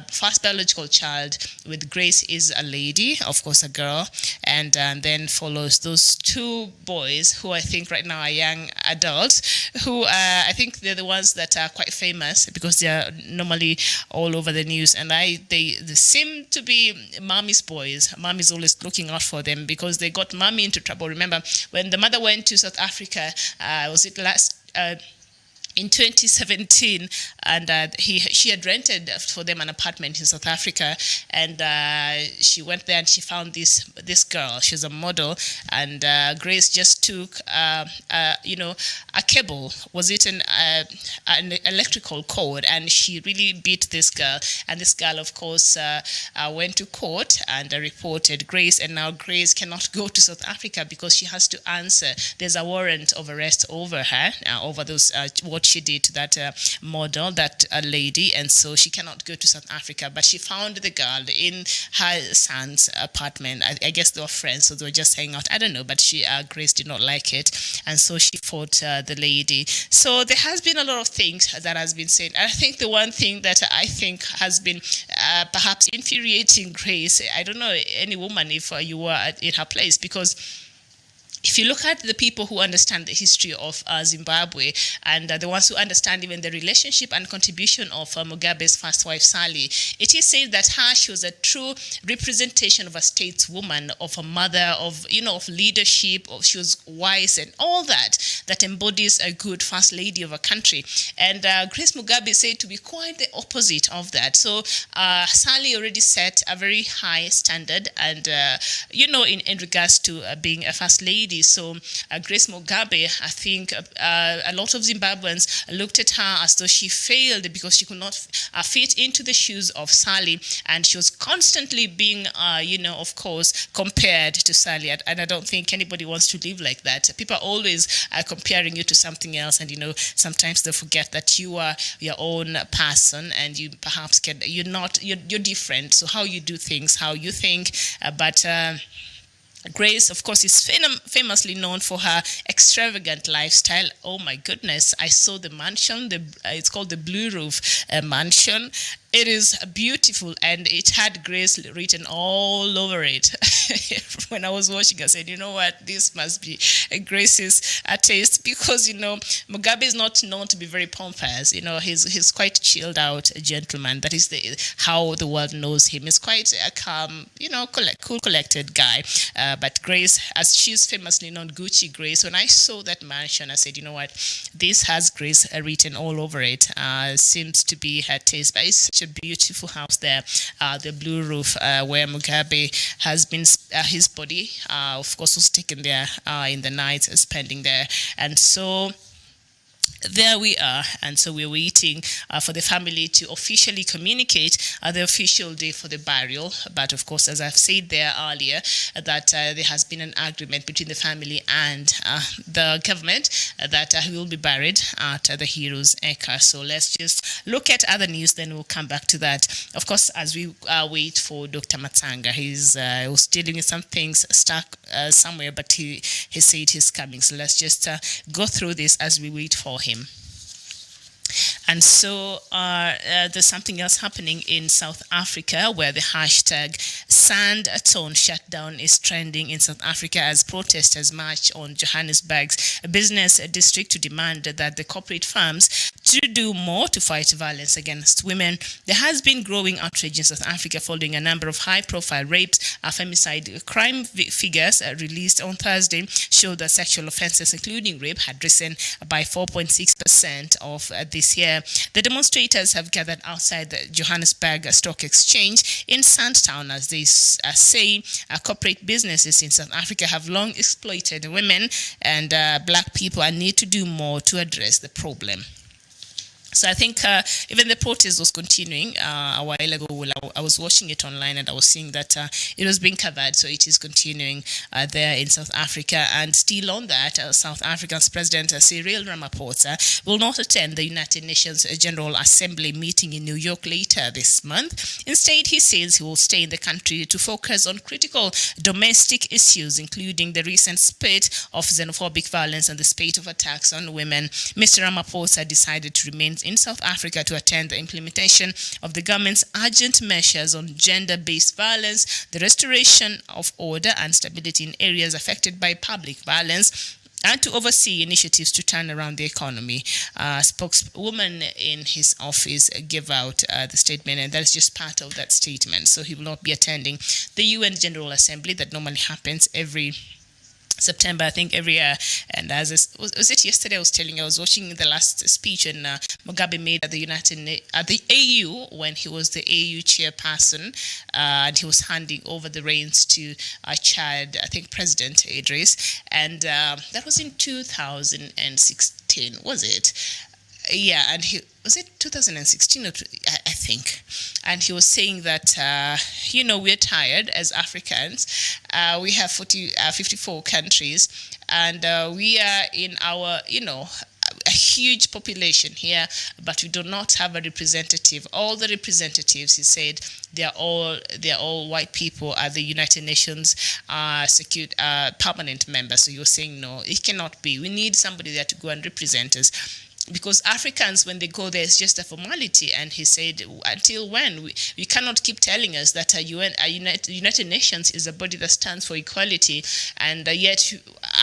first biological child with Grace is a lady, of course a girl, and then follows those 2 boys who I think right now are young adults, who I think they're the ones that are quite famous because they are normally all over the news, and they seem to be mommy's boys. Mommy's always looking out for them because they got mommy into trouble. Remember when the mother went to South Africa, was it last in 2017, and she had rented for them an apartment in South Africa, and she went there and she found this girl. She's a model, and Grace just took a cable. Was it an electrical cord? And she really beat this girl, and this girl, of course, went to court and reported Grace, and now Grace cannot go to South Africa because she has to answer. There's a warrant of arrest over her, over those what she did to that model, that lady, and so she cannot go to South Africa. But she found the girl in her son's apartment. I guess they were friends, so they were just hanging out. I don't know, but Grace did not like it, and so she fought the lady. So there has been a lot of things that has been said. I think the one thing that I think has been perhaps infuriating Grace, I don't know any woman if you were in her place, because if you look at the people who understand the history of Zimbabwe and the ones who understand even the relationship and contribution of Mugabe's first wife, Sally, it is said that she was a true representation of a stateswoman, of a mother, of leadership, she was wise and all that embodies a good first lady of a country. And Grace Mugabe is said to be quite the opposite of that. So Sally already set a very high standard and, in regards to being a first lady. So Grace Mugabe, I think a lot of Zimbabweans looked at her as though she failed because she could not fit into the shoes of Sally, and she was constantly being, of course, compared to Sally. And I don't think anybody wants to live like that. People are always comparing you to something else, and sometimes they forget that you are your own person, and you perhaps you're different. So how you do things, how you think, but. Grace, of course, is famously known for her extravagant lifestyle. Oh my goodness, I saw the mansion. It's called the Blue Roof Mansion. It is beautiful, and it had Grace written all over it. When I was watching, I said, you know what, this must be Grace's taste, because, Mugabe is not known to be very pompous. He's quite chilled out gentleman. That is how the world knows him. He's quite a calm, cool, collected guy. But Grace, as she's famously known, Gucci Grace, when I saw that mansion, I said, you know what, this has Grace written all over it. Seems to be her taste, but it's such a beautiful house there, the Blue Roof, where Mugabe has been, his body, of course, was taken there in the night, spending there. And so there we are, and so we're waiting for the family to officially communicate the official day for the burial. But of course, as I've said there earlier, that there has been an agreement between the family and the government that he will be buried at the Heroes' Acre. So let's just look at other news, then we'll come back to that. Of course, as we wait for Dr. Matsanga, he was dealing with some things stuck somewhere, but he said he's coming. So let's just go through this as we wait for him. And so there's something else happening in South Africa, where the hashtag #SandTone shutdown is trending in South Africa as protesters march on Johannesburg's business district to demand that the corporate firms to do more to fight violence against women. There has been growing outrage in South Africa following a number of high-profile rapes. Femicide crime figures released on Thursday show that sexual offences, including rape, had risen by 4.6% of this year. The demonstrators have gathered outside the Johannesburg Stock Exchange in Sandtown as they say corporate businesses in South Africa have long exploited women and black people and need to do more to address the problem. So I think even the protest was continuing a while ago. I was watching it online and I was seeing that it was being covered. So it is continuing there in South Africa. And still on that, South Africa's President Cyril Ramaphosa will not attend the United Nations General Assembly meeting in New York later this month. Instead, he says he will stay in the country to focus on critical domestic issues, including the recent spate of xenophobic violence and the spate of attacks on women. Mr. Ramaphosa decided to remain in South Africa to attend the implementation of the government's urgent measures on gender-based violence, the restoration of order and stability in areas affected by public violence, and to oversee initiatives to turn around the economy. Spokeswoman in his office gave out the statement, and that's just part of that statement. So he will not be attending the UN General Assembly that normally happens every September, I think, every year. And was it yesterday I was watching the last speech and Mugabe made at the AU when he was the AU chairperson, and he was handing over the reins to Chad, I think, President Idris, and that was in 2016, was it? Yeah, and was it 2016 I think, and he was saying that we're tired as Africans. We have 54 countries, and we are in our a huge population here, but we do not have a representative. All the representatives, he said, they're all white people at the United Nations permanent members. So you're saying no, it cannot be. We need somebody there to go and represent us. because Africans, when they go there, it's just a formality. And he said, until when? We cannot keep telling us that United Nations is a body that stands for equality, and yet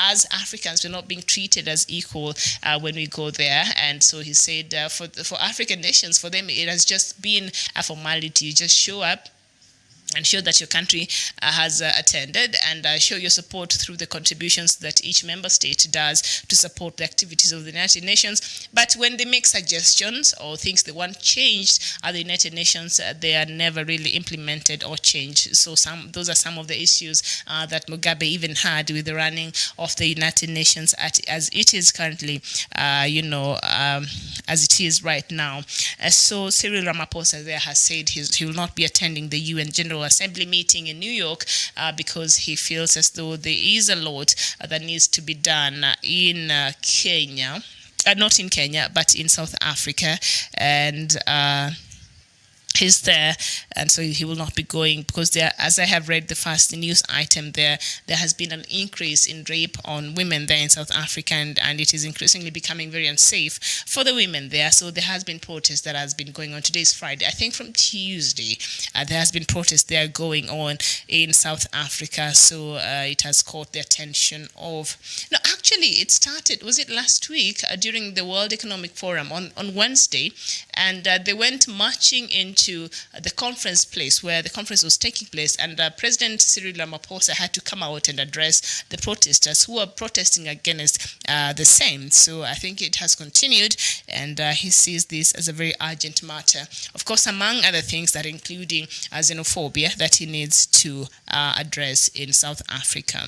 as Africans, we're not being treated as equal when we go there. And so he said, for African nations, for them, it has just been a formality. You just show up and show that your country has attended, and show your support through the contributions that each member state does to support the activities of the United Nations. But when they make suggestions or things they want changed at the United Nations, they are never really implemented or changed. So those are some of the issues that Mugabe even had with the running of the United Nations as it is currently, as it is right now. So Cyril Ramaphosa there has said he will not be attending the UN General Assembly meeting in New York because he feels as though there is a lot that needs to be done in Kenya, not in Kenya, but in South Africa, and he's there, and so he will not be going because there, as I have read the first news item there has been an increase in rape on women there in South Africa, and it is increasingly becoming very unsafe for the women there. So there has been protest that has been going on. Today's Friday, I think from Tuesday, there has been protest there going on in South Africa. So it has caught the attention of, no, actually it started, was it last week during the World Economic Forum on Wednesday, and they went marching into the conference place where the conference was taking place, and President Cyril Ramaphosa had to come out and address the protesters who are protesting against the same. So I think it has continued, and he sees this as a very urgent matter. Of course, among other things, that including xenophobia that he needs to address in South Africa.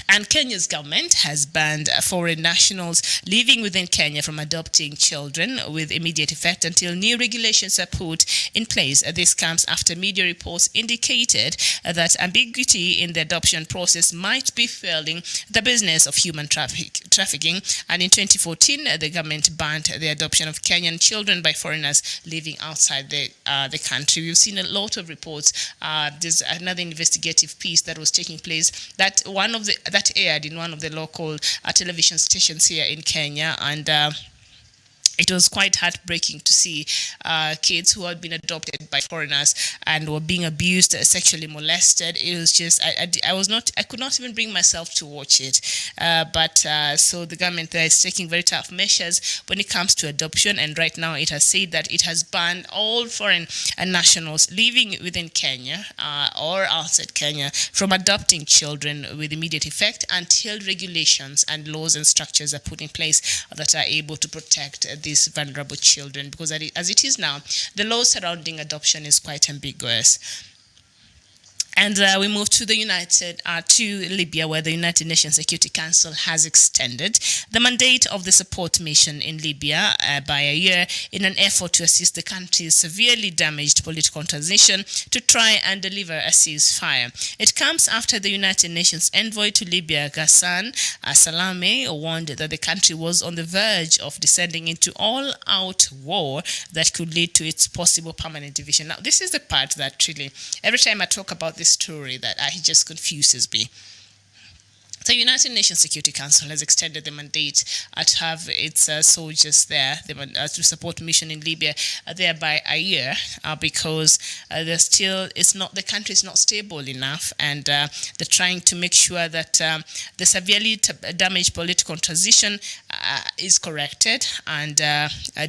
And Kenya's government has banned foreign nationals living within Kenya from adopting children with immediate effect until new regulations are put in place. This comes after media reports indicated that ambiguity in the adoption process might be fueling the business of human trafficking. And in 2014, the government banned the adoption of Kenyan children by foreigners living outside the country. We've seen a lot of reports. There's another investigative piece that was taking place that aired in one of the local television stations here in Kenya, and it was quite heartbreaking to see kids who had been adopted by foreigners and were being abused, sexually molested. It was just, I could not even bring myself to watch it. So the government there is taking very tough measures when it comes to adoption, and right now it has said that it has banned all foreign nationals living within Kenya or outside Kenya from adopting children with immediate effect until regulations and laws and structures are put in place that are able to protect these vulnerable children, because as it is now, the law surrounding adoption is quite ambiguous. And we move to Libya, where the United Nations Security Council has extended the mandate of the support mission in Libya by a year in an effort to assist the country's severely damaged political transition to try and deliver a ceasefire. It comes after the United Nations envoy to Libya, Ghassan Salame, warned that the country was on the verge of descending into all-out war that could lead to its possible permanent division. Now, this is the part that really, every time I talk about this story, that it just confuses me. The United Nations Security Council has extended the mandate to have its soldiers there to support mission in Libya there by a year because the country is not stable enough, and they're trying to make sure that the severely damaged political transition is corrected and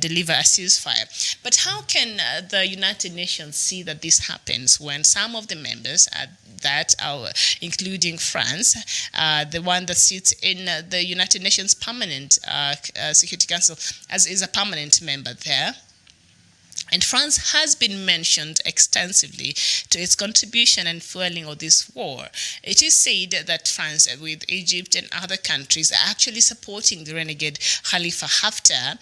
deliver a ceasefire. But how can the United Nations see that this happens when some of the members that are, including France, the one that sits in the United Nations Permanent Security Council, is a permanent member there. And France has been mentioned extensively to its contribution and fueling of this war. It is said that France, with Egypt and other countries, are actually supporting the renegade Khalifa Haftar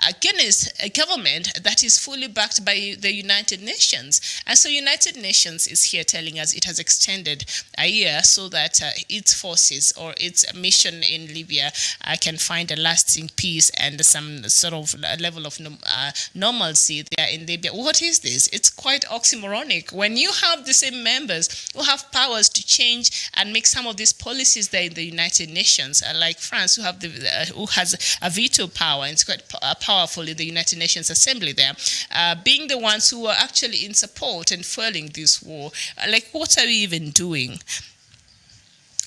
against a government that is fully backed by the United Nations. And so United Nations is here telling us it has extended a year so that its forces or its mission in Libya can find a lasting peace and some sort of level of normalcy embassy there in Libya. What is this? It's quite oxymoronic. When you have the same members who have powers to change and make some of these policies there in the United Nations, like France, who has a veto power and it's quite powerful in the United Nations Assembly there, being the ones who are actually in support and fueling this war. Like, what are we even doing?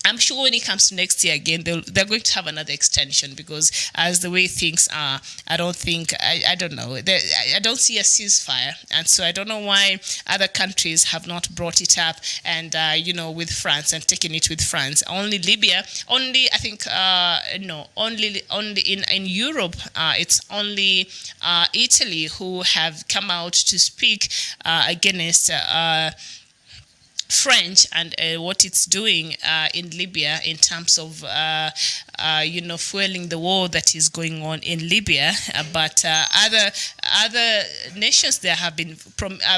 I'm sure when it comes to next year again, they're going to have another extension, because as the way things are, I don't know. I don't see a ceasefire. And so I don't know why other countries have not brought it up and, with France and taken it with France. Only Libya, only in Europe, it's only Italy who have come out to speak against French and what it's doing in Libya in terms of fueling the war that is going on in Libya. But other nations there have been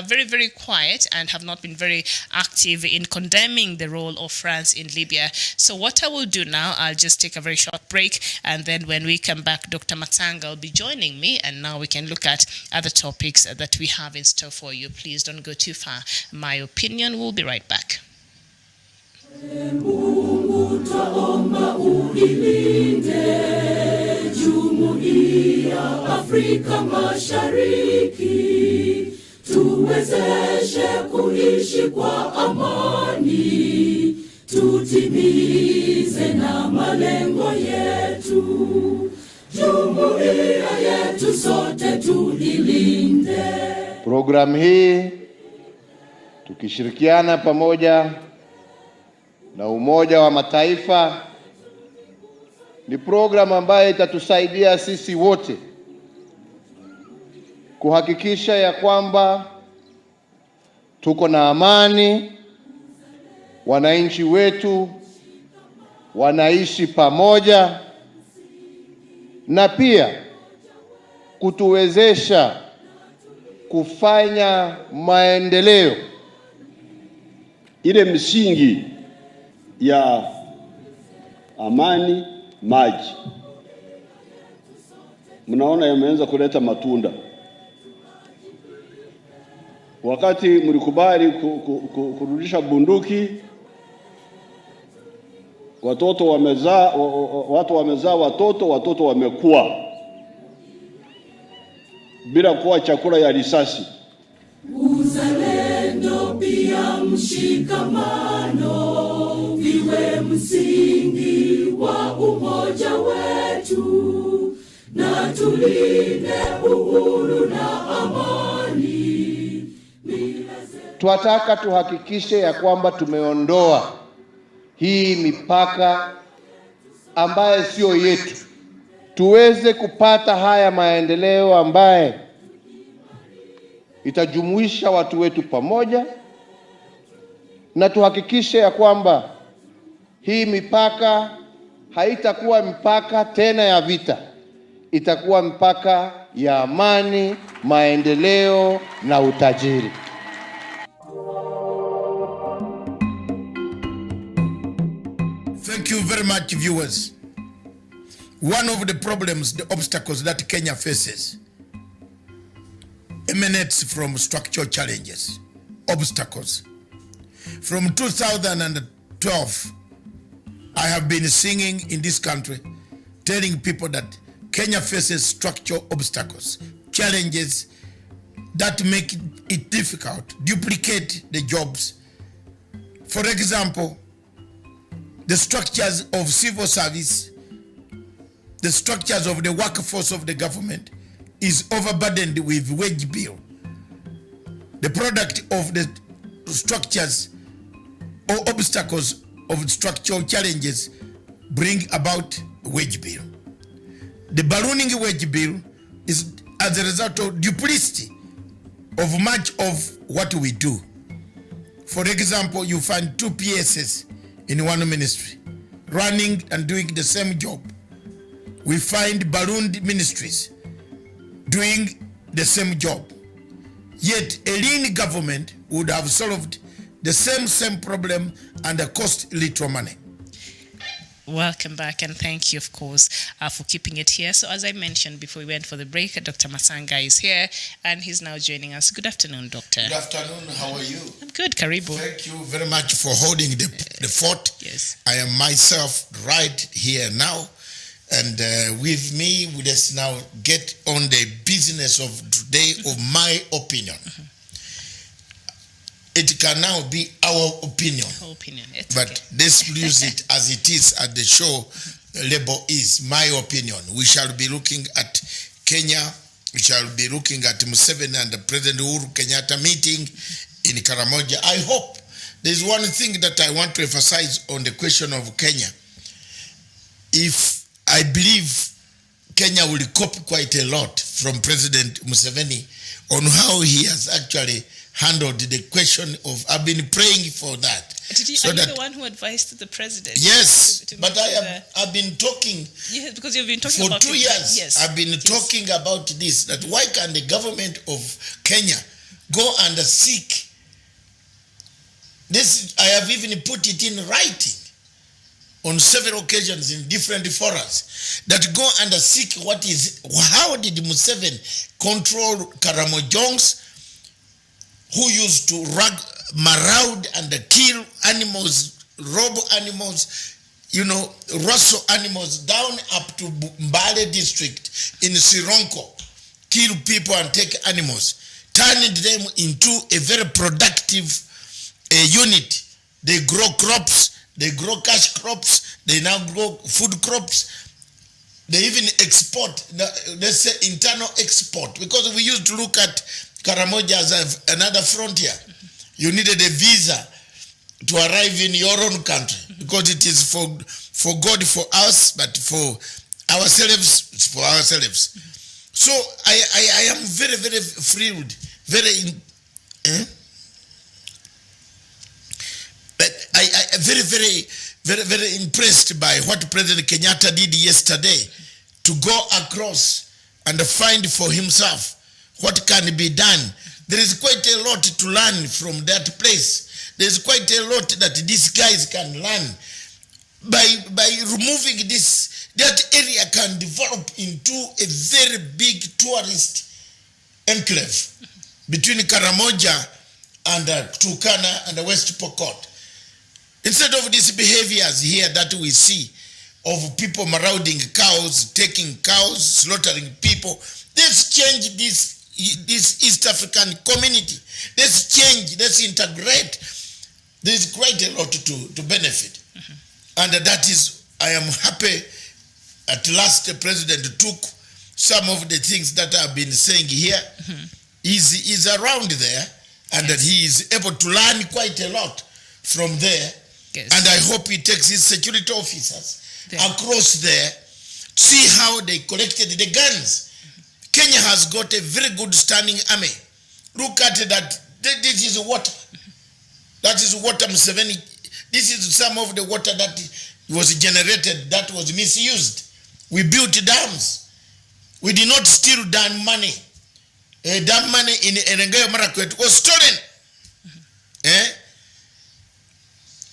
very, very quiet and have not been very active in condemning the role of France in Libya. So what I will do now, I'll just take a very short break, and then when we come back, Dr. Matanga will be joining me, and now we can look at other topics that we have in store for you. Please don't go too far. My opinion will be right back. Mungu twaomba uilinde Jumuiya Afrika Mashariki, tuwezeshe kuishi kwa amani, tutimize na malengo yetu, Jumuiya yetu sote tuilinde. Programu hii tukishirikiana pamoja na Umoja wa Mataifa ni programu ambayo itatusaidia sisi wote kuhakikisha ya kwamba tuko na amani, wananchi wetu wanaishi pamoja, na pia kutuwezesha kufanya maendeleo. Ile msingi ya amani, maji, mnaona yameanza kuleta matunda. Wakati mlikubali kurudisha bunduki, watu wamezaa watoto wamekuwa bila kuwa chakula ya risasi. Uzalendo pia mshikamano viwe msingi wa umoja wetu, na tulinde uhuru na amani. Tunataka tuhakikishe ya kwamba tumeondoa hii mipaka ambaye sio yetu, tuweze kupata haya maendeleo ambaye itajumuisha watu wetu pamoja, na tuhakikishe ya kwamba hii mipaka haitakuwa mipaka tena ya vita, itakuwa mipaka ya amani, maendeleo na utajiri. Thank you very much, viewers. One of the problems, the obstacles that Kenya faces emanates from structural challenges, obstacles. From 2012, I have been singing in this country, telling people that Kenya faces structural obstacles, challenges that make it difficult, duplicate the jobs. For example, the structures of civil service, the structures of the workforce of the government is overburdened with wage bill. The product of the structures or obstacles of structural challenges bring about wage bill. The ballooning wage bill is as a result of duplicity of much of what we do. For example, you find two PSs in one ministry running and doing the same job. We find ballooned ministries doing the same job. Yet a lean government would have solved the same problem and cost little money. Welcome back, and thank you, of course, for keeping it here. So, as I mentioned before we went for the break, Dr. Masanga is here, and he's now joining us. Good afternoon, Doctor. Good afternoon. How are you? I'm good, Karibu. Thank you very much for holding the fort. Yes. I am myself right here now, and with me, let's now get on the business of today, of my opinion. It can now be our opinion. But let's use it as it is at the show label is my opinion. We shall be looking at Kenya. We shall be looking at Museveni and the President Uhuru Kenyatta meeting in Karamoja. I hope there's one thing that I want to emphasize on the question of Kenya. If I believe Kenya will copy quite a lot from President Museveni on how he has actually handled the question of, I've been praying for that. Are you the one who advised the president? Yes, but I've been talking. Yes, because you've been talking for about 2 years. Yes. I've been talking about this. That why can the government of Kenya go and seek this? I have even put it in writing on several occasions in different forums. That go and seek what is. How did Museveni control Karamojongs, who used to maraud and kill animals, rob animals, rustle animals down up to Mbale district in Sironko, kill people and take animals, turning them into a very productive unit. They grow crops, they grow cash crops, they now grow food crops. They even export, let's say internal export, because we used to look at Karamoja as another frontier. You needed a visa to arrive in your own country because it is for God, for us, but for ourselves, it's for ourselves. So I am very, very thrilled, but I very impressed by what President Kenyatta did yesterday to go across and find for himself what can be done. There is quite a lot to learn from that place. There's quite a lot that these guys can learn. By removing this, that area can develop into a very big tourist enclave between Karamoja and Turkana and West Pokot. Instead of these behaviors here that we see of people marauding cows, taking cows, slaughtering people, let's change this East African community. Let's change, let's integrate. There's quite a lot to benefit. And that is, I am happy at last the president took some of the things that I've been saying here. He's around there, and that he is able to learn quite a lot from there. Yes. And I hope he takes his security officers across there, see how they collected the guns. Kenya has got a very good standing army. Look at that. This is water. That is water, Museveni. This is some of the water that was generated that was misused. We built dams. We did not steal dam money. Dam money in Erengayo Marakwet was stolen.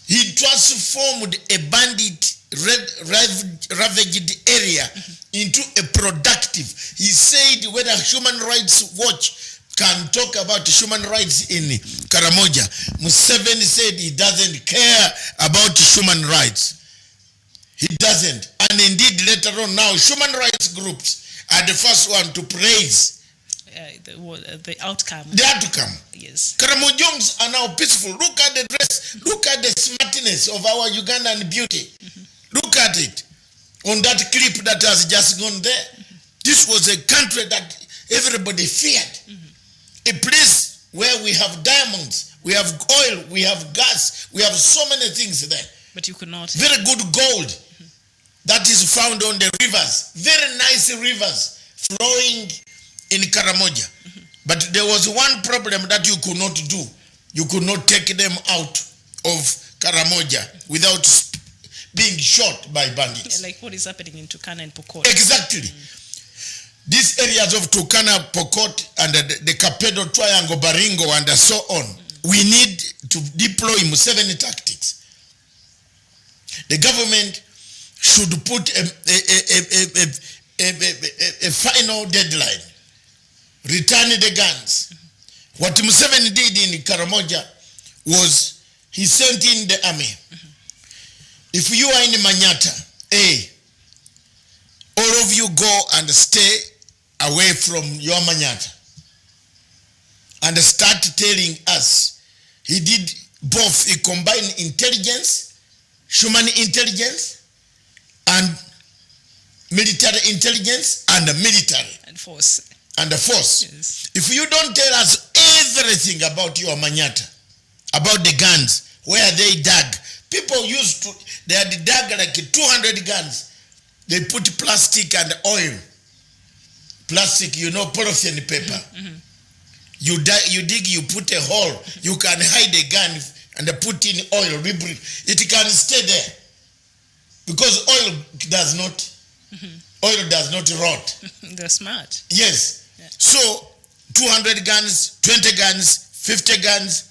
He transformed a bandit ravaged area into a productive. He said whether Human Rights Watch can talk about human rights in Karamoja, Museveni said he doesn't care about human rights. He doesn't. And indeed later on now, human rights groups are the first one to praise the outcome. The outcome. Yes. Karamojongs are now peaceful. Look at the dress. Look at the smartness of our Ugandan beauty. Look at it. On that clip that has just gone there. This was a country that everybody feared. A place where we have diamonds, we have oil, we have gas, we have so many things there. But you could not. Very good gold that is found on the rivers. Very nice rivers flowing in Karamoja. But there was one problem that you could not do. You could not take them out of Karamoja without being shot by bandits. Like what is happening in Turkana and Pokot. Exactly. These areas of Turkana, Pokot, and the Kapedo Triangle, Baringo, and so on, we need to deploy Museveni tactics. The government should put a final deadline. Return the guns. What Museveni did in Karamoja was he sent in the army. If you are in Manyata, all of you go and stay away from your Manyata and start telling us. He did both. He combined intelligence, human intelligence, and military intelligence, and the military. And force. And the force. Yes. If you don't tell us everything about your Manyata, about the guns, where they dug, people used to, they had dug like 200 guns. They put plastic and oil. Plastic, you know, polythene paper. You dig, you put a hole, you can hide a gun and put in oil, it can stay there. Because oil does not rot. They're smart. Yes. Yeah. So 200 guns, 20 guns, 50 guns.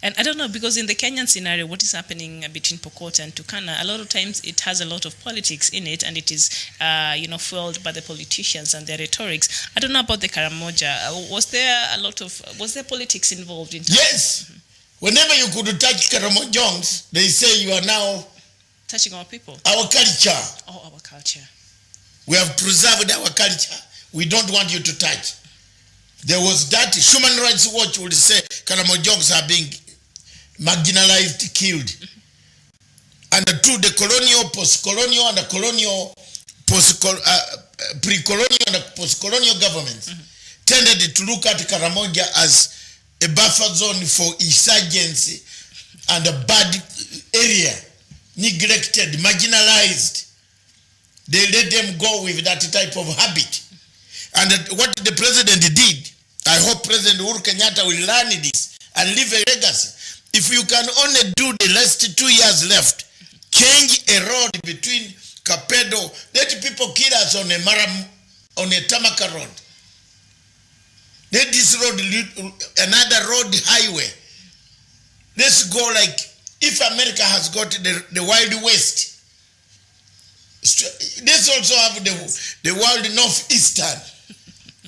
And I don't know, because in the Kenyan scenario, what is happening between Pokot and Turkana, a lot of times it has a lot of politics in it, and it is, fueled by the politicians and their rhetorics. I don't know about the Karamoja. Was there politics involved in? Yes. Whenever you could touch Karamojongs, they say you are now touching our people. Our culture. Oh, our culture. We have preserved our culture. We don't want you to touch. There was that. Human Rights Watch would say Karamojongs are being marginalized, killed. And to the colonial, post-colonial, and the colonial, pre-colonial and post-colonial governments tended to look at Karamoja as a buffer zone for insurgency and a bad area, neglected, marginalized. They let them go with that type of habit. And what the president did, I hope President Uhuru Kenyatta will learn this and leave a legacy. If you can only do the last 2 years left, change a road between Kapedo, let people kill us on a Tamaka road. Let this road, another road highway. Let's go like, if America has got the Wild West, let's also have the Wild Northeastern,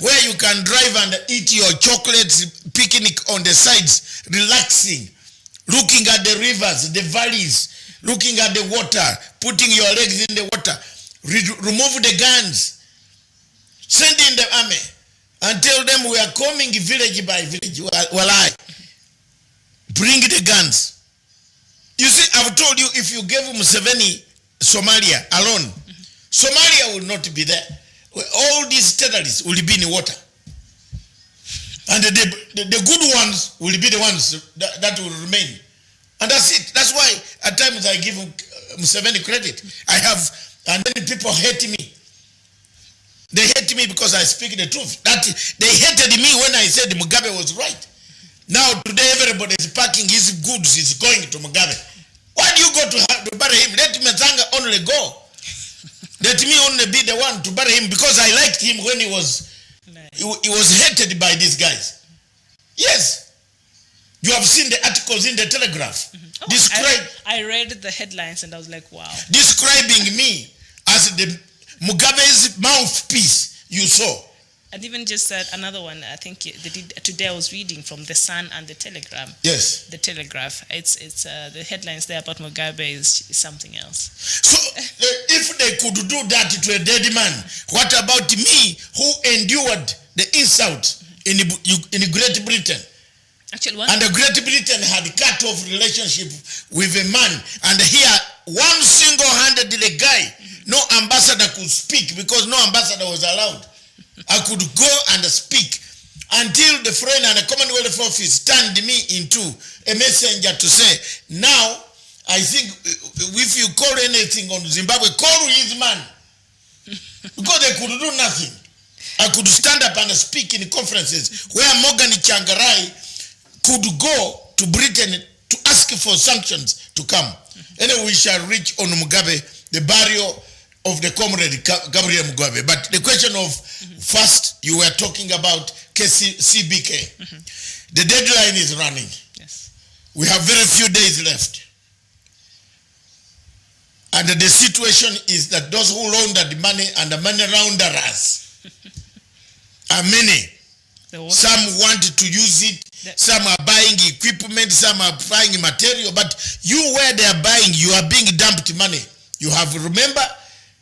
where you can drive and eat your chocolates, picnic on the sides, relaxing, looking at the rivers, the valleys, looking at the water, putting your legs in the water, remove the guns, send in the army, and tell them we are coming village by village. Well, I bring the guns. You see, I've told you, if you gave Museveni Somalia alone, Somalia will not be there. All these terrorists will be in water. And the good ones will be the ones that will remain. And that's it. That's why at times I give Museveni credit. And many people hate me. They hate me because I speak the truth. They hated me when I said Mugabe was right. Now today everybody is packing his goods, is going to Mugabe. Why do you go to bury him? Let Mezanga only go. Let me only be the one to bury him, because I liked him when he was hated by these guys. Yes. You have seen the articles in the Telegraph. I read the headlines and I was like, wow. Describing me as the Mugabe's mouthpiece, you saw. And even just another one, I think they did today. I was reading from the Sun and the Telegram. Yes. The Telegraph. It's the headlines there about Mugabe is something else. So if they could do that to a dead man, what about me, who endured the insult in Great Britain? Actually, and the Great Britain had cut off relationship with a man, and here one single-handedly guy, no ambassador could speak because no ambassador was allowed. I could go and speak until the Foreign and the Commonwealth Office turned me into a messenger to say, now, I think if you call anything on Zimbabwe, call his man. Because they could do nothing. I could stand up and speak in conferences where Morgan Changarai could go to Britain to ask for sanctions to come. Anyway, we shall reach on Mugabe, the burial of the comrade Gabriel Mugabe. But the question of first, you were talking about CBK. The deadline is running. Yes. We have very few days left. And the situation is that those who laundered money and the money launderers are many. Some want to use it, some are buying equipment, some are buying material, but you where they are buying, you are being dumped money. You have, remember,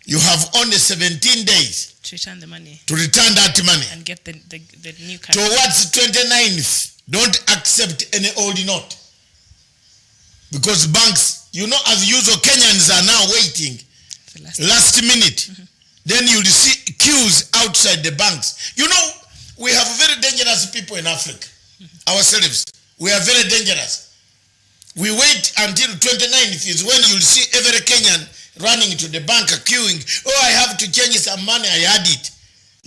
you have only 17 days to return the money. To return that money. And get the new currency. Towards 29th, don't accept any old note. Because banks, you know, as usual, Kenyans are now waiting. Last minute. Then you'll see queues outside the banks. You know, we have very dangerous people in Africa. Ourselves. We are very dangerous. We wait until 29th is when you'll see every Kenyan running to the bank queuing. Oh, I have to change some money, I had it.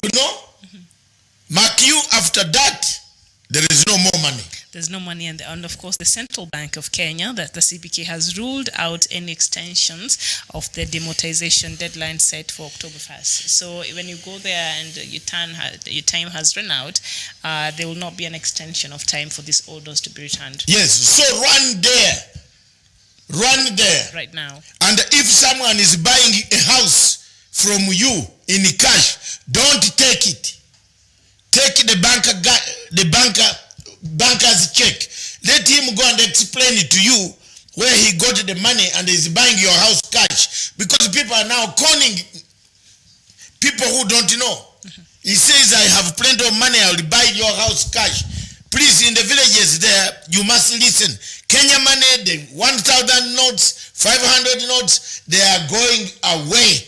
You know? Mark you, after that, there is no more money. There's no money, and of course the Central Bank of Kenya, that the CBK, has ruled out any extensions of the demonetization deadline set for October 1st. So when you go there and your time has run out, there will not be an extension of time for these orders to be returned. Yes, so run there right now. And if someone is buying a house from you in cash, don't take it. Take the banker's check. Let him go and explain it to you where he got the money and is buying your house cash. Because people are now conning people who don't know. He says, I have plenty of money, I will buy your house cash. Please, in the villages there, you must listen. Kenya money, the 1,000 notes, 500 notes, they are going away.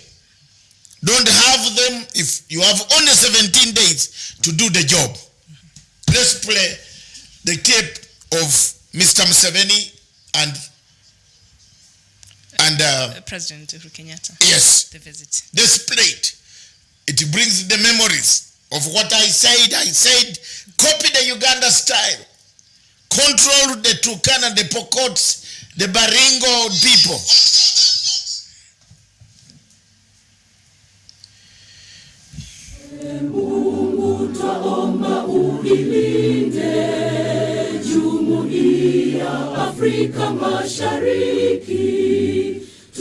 Don't have them if you have only 17 days to do the job. Let's play the tape of Mr. Museveni and President Uhuru Kenyatta. Yes. The visit. Let's play it. It brings the memories of what I said. I said, copy the Uganda style. Control the Turkana, the Pokots, the Baringo people. Mungu twaomba uilinde Jumuiya Afrika Mashariki,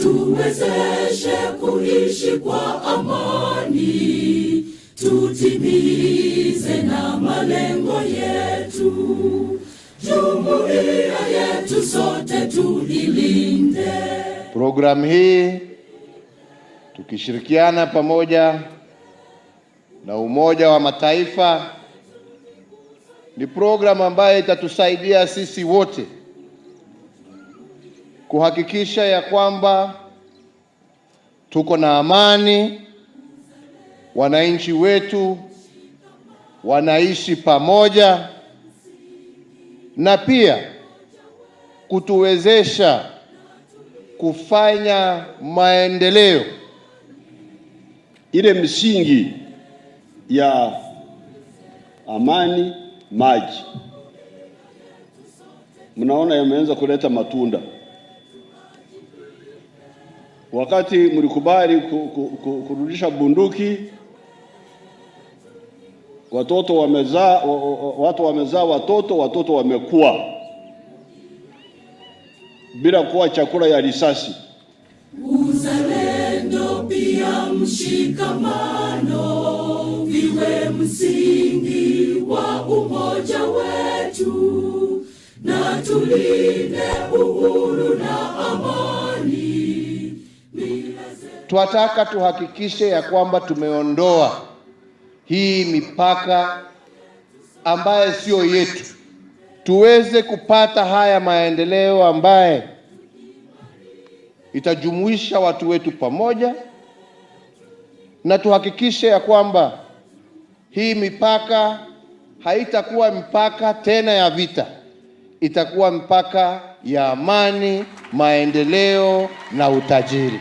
tuwezeshe kuishi kwa amani, tutimize na malengo yetu, Jumuiya yetu sote tuilinde. Programu hii tukishirikiana pamoja na Umoja wa Mataifa ni programu ambayo itatusaidia sisi wote kuhakikisha ya kwamba tuko na amani, wananchi wetu wanaishi pamoja, na pia kutuwezesha kufanya maendeleo. Ile msingi ya amani, maji, mnaona yameanza kuleta matunda. Wakati mlikubali kurudisha bunduki, watu wamezaa watoto wamekuwa bila kuwa chakula ya risasi. Uzalendo pia mshikamano viwe msingi wa umoja wetu, na tulinde uhuru na amani. Tunataka tuhakikishe ya kwamba tumeondoa hii mipaka ambaye sio yetu, tuweze kupata haya maendeleo ambaye itajumuisha watu wetu pamoja, na tuhakikishe ya kwamba hii mipaka haitakuwa mipaka tena ya vita, itakuwa mipaka ya amani, maendeleo na utajiri.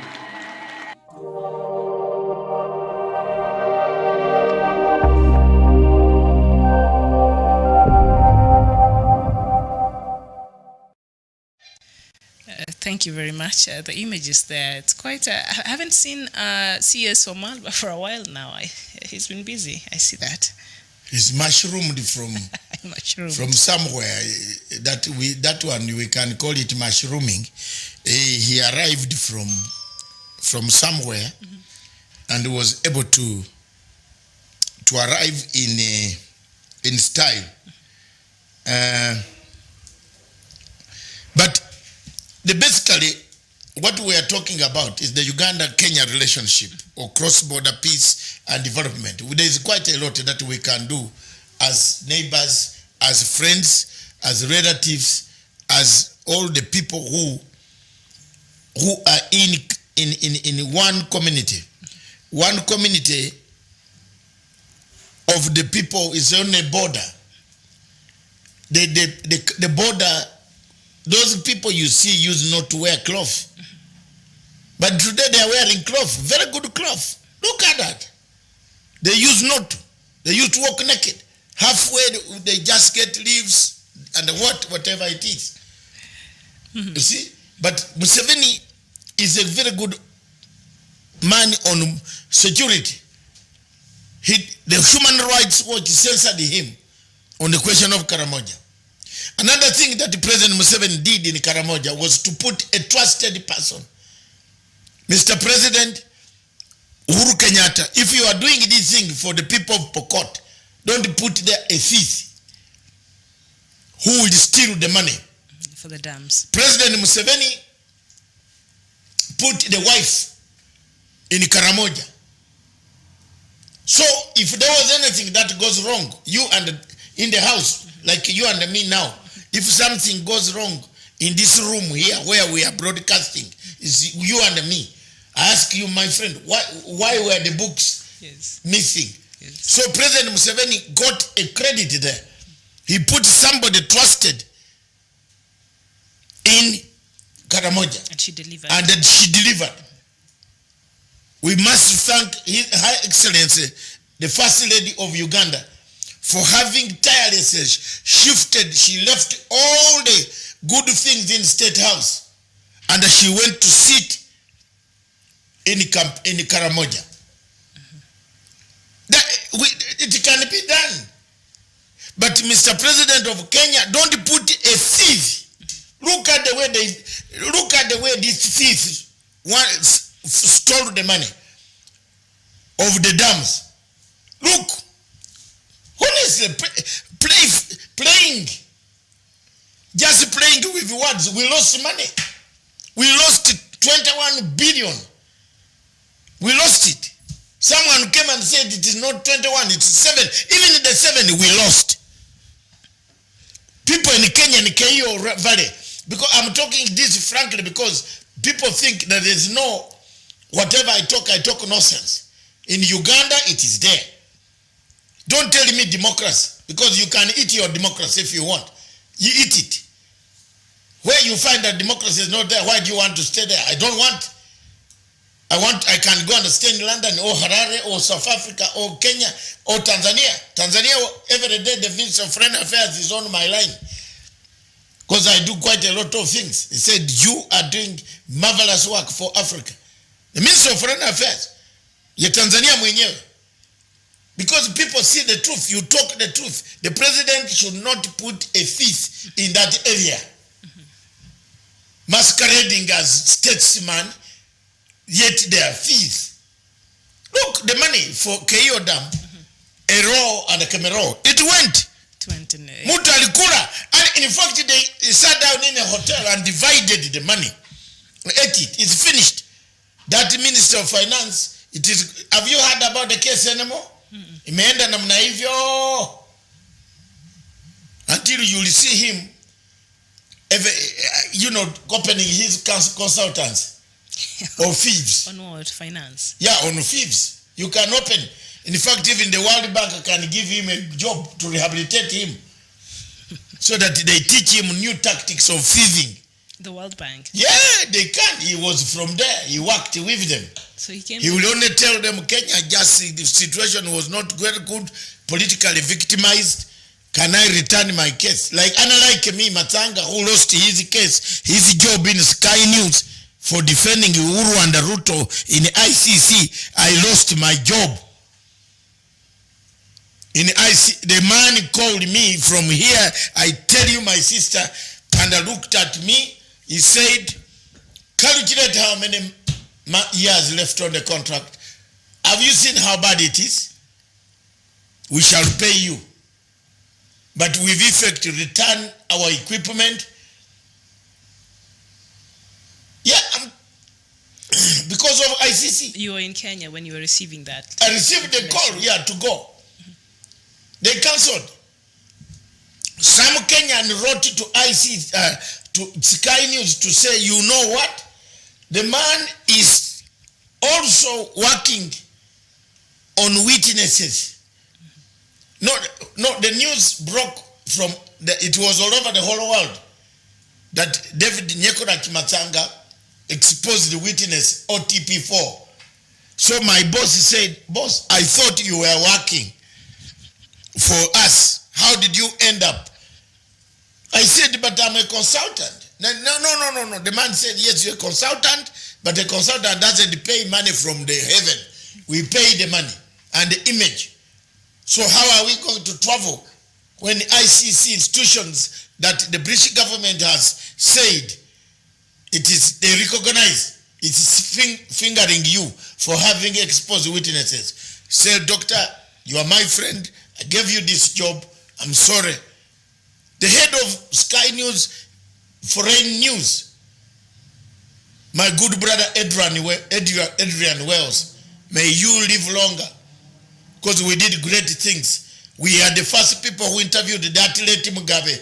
Thank you very much. The images there, it's quite, I haven't seen CS Somalia for a while now. He's been busy, I see that. He's mushroomed from somewhere. That one we can call it mushrooming. He arrived from from somewhere and was able to arrive in style. But basically, what we are talking about is the Uganda-Kenya relationship or cross-border peace and development. There is quite a lot that we can do as neighbors, as friends, as relatives, as all the people who are in one community. One community of the people is on a border. The border, those people you see used not to wear cloth. But today they are wearing cloth, very good cloth. Look at that. They used not to. They used to walk naked. Halfway they just get leaves and whatever it is. You see? But Museveni is a very good man on security. The Human Rights Watch censored him on the question of Karamoja. Another thing that President Museveni did in Karamoja was to put a trusted person. Mr. President Uhuru Kenyatta, if you are doing this thing for the people of Pokot, don't put there a thief who will steal the money. For the dams. President Museveni put the wife in Karamoja. So if there was anything that goes wrong, you and in the house, like you and me now, if something goes wrong in this room here where we are broadcasting, is you and me. I ask you, my friend, why were the books missing? Yes. So President Museveni got a credit there. He put somebody trusted in Karamoja. And she delivered. And that she delivered. We must thank His High Excellency, the First Lady of Uganda, for having tirelessly shifted. She left all the good things in State House and she went to sit in Karamoja. It can be done. But Mr. President of Kenya, don't put a thief. Look at the way these thieves stole the money of the dams. Look, honestly, playing with words, we lost money. We lost 21 billion. We lost it. Someone came and said it is not 21, it's 7. Even the 7 we lost. People in Kenya, in Keio Valley, because I'm talking this frankly because people think that there's no, whatever I talk nonsense. In Uganda, it is there. Don't tell me democracy, because you can eat your democracy if you want. You eat it. Where you find that democracy is not there, why do you want to stay there? I don't want. I can go and stay in London or Harare or South Africa or Kenya or Tanzania. Tanzania, every day the Minister of Foreign Affairs is on my line. Because I do quite a lot of things. He said, you are doing marvelous work for Africa. The Minister of Foreign Affairs, ya Tanzania mwenyewe. Because people see the truth, you talk the truth. The president should not put a thief in that area. Masquerading as statesman, yet they are thieves. Look, the money for Keio Dam, Ero and Kemero, it went. 29. Mutu alikula. And in fact, they sat down in a hotel and divided the money. Ate it. It's finished. That Minister of Finance, it is. Have you heard about the case anymore? Imeenda namna hivyo. Until you will see him, opening his consultants. Or thieves. On what? Finance? Yeah, on thieves. You can open. In fact, even the World Bank can give him a job to rehabilitate him. So that they teach him new tactics of thieving. The World Bank? Yeah, they can. He was from there. He worked with them. So he came. He will only tell them Kenya, just the situation was not very good, politically victimized. Can I return my case? Unlike me, Matanga, who lost his case, his job in Sky News for defending Uhuru and Ruto in ICC, I lost my job. In ICC, the man called me from here, I tell you my sister, and looked at me, he said, calculate how many years left on the contract. Have you seen how bad it is? We shall pay you, but with effect return our equipment. Yeah, because of ICC. You were in Kenya when you were receiving that. I received the call, yeah, to go. They cancelled. Some Kenyan wrote to to Sky News to say, you know what? The man is also working on witnesses. No, the news broke from, it was all over the whole world that David Nyekora Kimatanga exposed the witness OTP4. So my boss said, boss, I thought you were working for us. How did you end up? I said, but I'm a consultant. No. The man said, yes, you're a consultant, but a consultant doesn't pay money from the heaven. We pay the money and the image. So how are we going to travel when ICC institutions that the British government has said they recognize it is fingering you for having exposed witnesses? Say, doctor, you are my friend. I gave you this job. I'm sorry. The head of Sky News, Foreign News, my good brother Adrian Wells, may you live longer, because we did great things. We are the first people who interviewed that late Mugabe.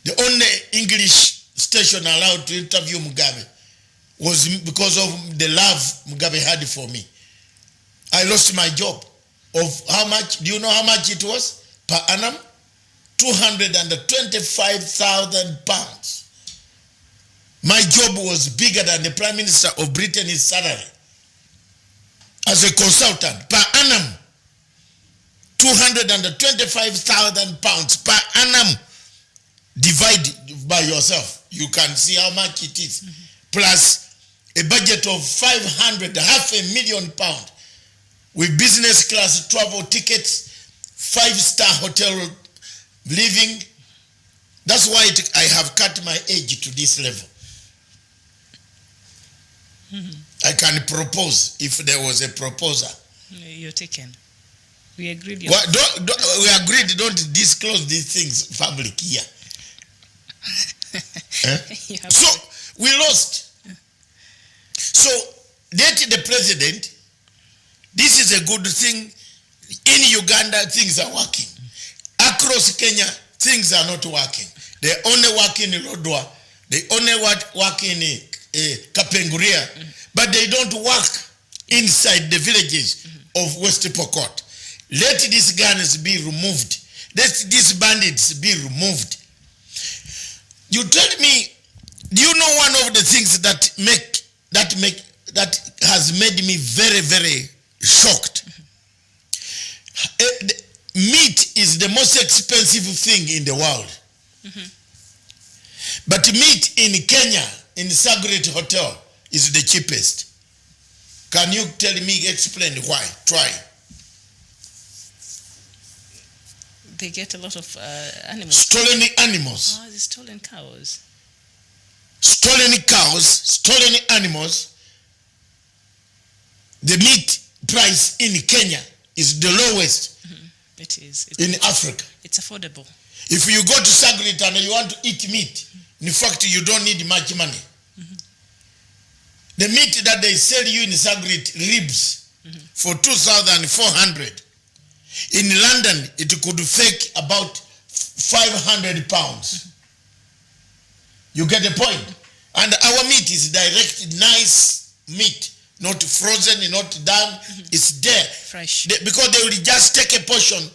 The only English station allowed to interview Mugabe was because of the love Mugabe had for me. I lost my job. Of how much? Do you know how much it was per annum? 225,000 pounds. My job was bigger than the Prime Minister of Britain's salary. As a consultant, per annum, 225,000 pounds per annum. Divide by yourself. You can see how much it is. Plus a budget of 500, £500,000 with business class travel tickets, 5-star hotel living. That's why I have cut my age to this level. I can propose if there was a proposer. You're taken. We agreed. We agreed, don't disclose these things public here. So we lost. So let the president, this is a good thing. In Uganda, things are working. Across Kenya, things are not working. They only work in Lodwar. They only work in Kapenguria. But they don't work inside the villages of West Pokot. Let these guns be removed. Let these bandits be removed. You tell me, do you know one of the things that has made me very, very shocked? Meat is the most expensive thing in the world. But meat in Kenya, in Sagret Hotel, is the cheapest. Can you tell me, explain why? Try. They get a lot of animals. Stolen animals. Oh, the stolen cows. Stolen cows, stolen animals. The meat price in Kenya is the lowest. It is. In Africa. It's affordable. If you go to Sagret and you want to eat meat, in fact, you don't need much money. The meat that they sell you in Sagret, ribs, for 2,400. In London, it could fake about 500 pounds. You get the point? And our meat is direct, nice meat. Not frozen, not done. It's there. Fresh. Because they will just take a portion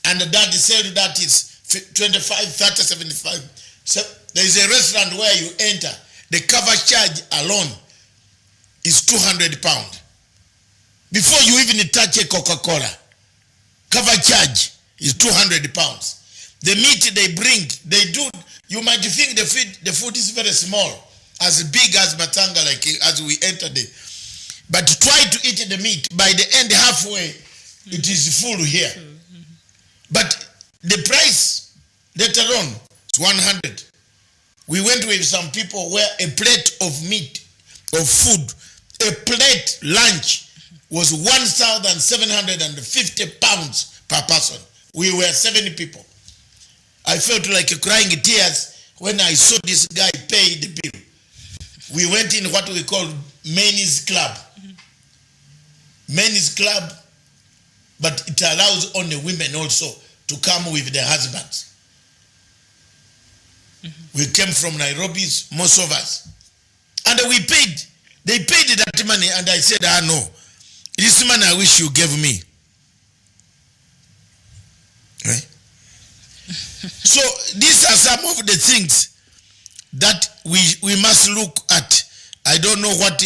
and that sell that is 25, 30, 75. So there is a restaurant where you enter. The cover charge alone is £200. Before you even touch a Coca-Cola, cover charge is £200. The meat they bring, they do, you might think the food is very small, as big as Matanga, like as we enter the. But try to eat the meat. By the end, halfway, it is full here. But the price later on is 100. We went with some people where a plate of meat, of food, a plate lunch was 1,750 pounds per person. We were 7 people. I felt like crying tears when I saw this guy pay the bill. We went in what we call men's club. Men's club, but it allows only women also to come with their husbands. We came from Nairobi, most of us. And we paid. They paid that money, and I said, no. This money I wish you gave me. Right? So these are some of the things that we must look at. I don't know what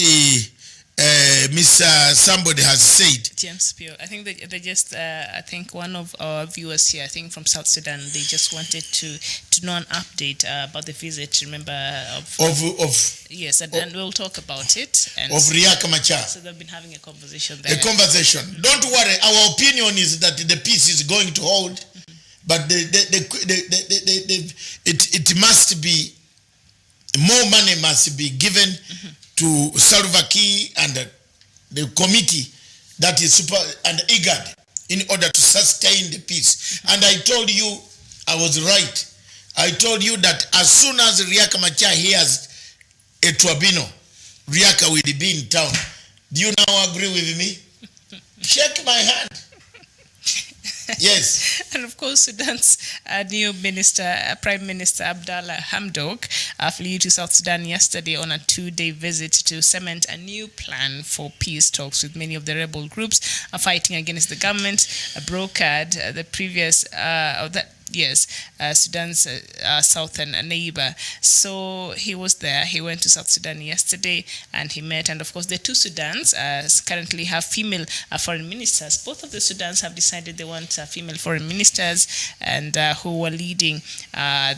Mr. Somebody has said. James Pio, I think they just, I think one of our viewers here, I think from South Sudan, they just wanted to know an update about the visit, remember, yes, and we'll talk about it. And of Riek Machar. So they've been having a conversation there. A conversation. Don't worry, our opinion is that the peace is going to hold, but it must be, more money must be given to Salva Kiir and the committee that is and IGAD in order to sustain the peace. And I told you, I was right. I told you that as soon as Riek Machar hears a tribunal, Riek will be in town. Do you now agree with me? Shake my hand. Yes. And of course, Sudan's new Prime Minister Abdallah Hamdok flew to South Sudan yesterday on a 2-day visit to cement a new plan for peace talks with many of the rebel groups fighting against the government, brokered the previous Sudan's southern neighbor. So he was there. He went to South Sudan yesterday and he met. And of course, the two Sudans currently have female foreign ministers. Both of the Sudans have decided they want female foreign ministers and who were leading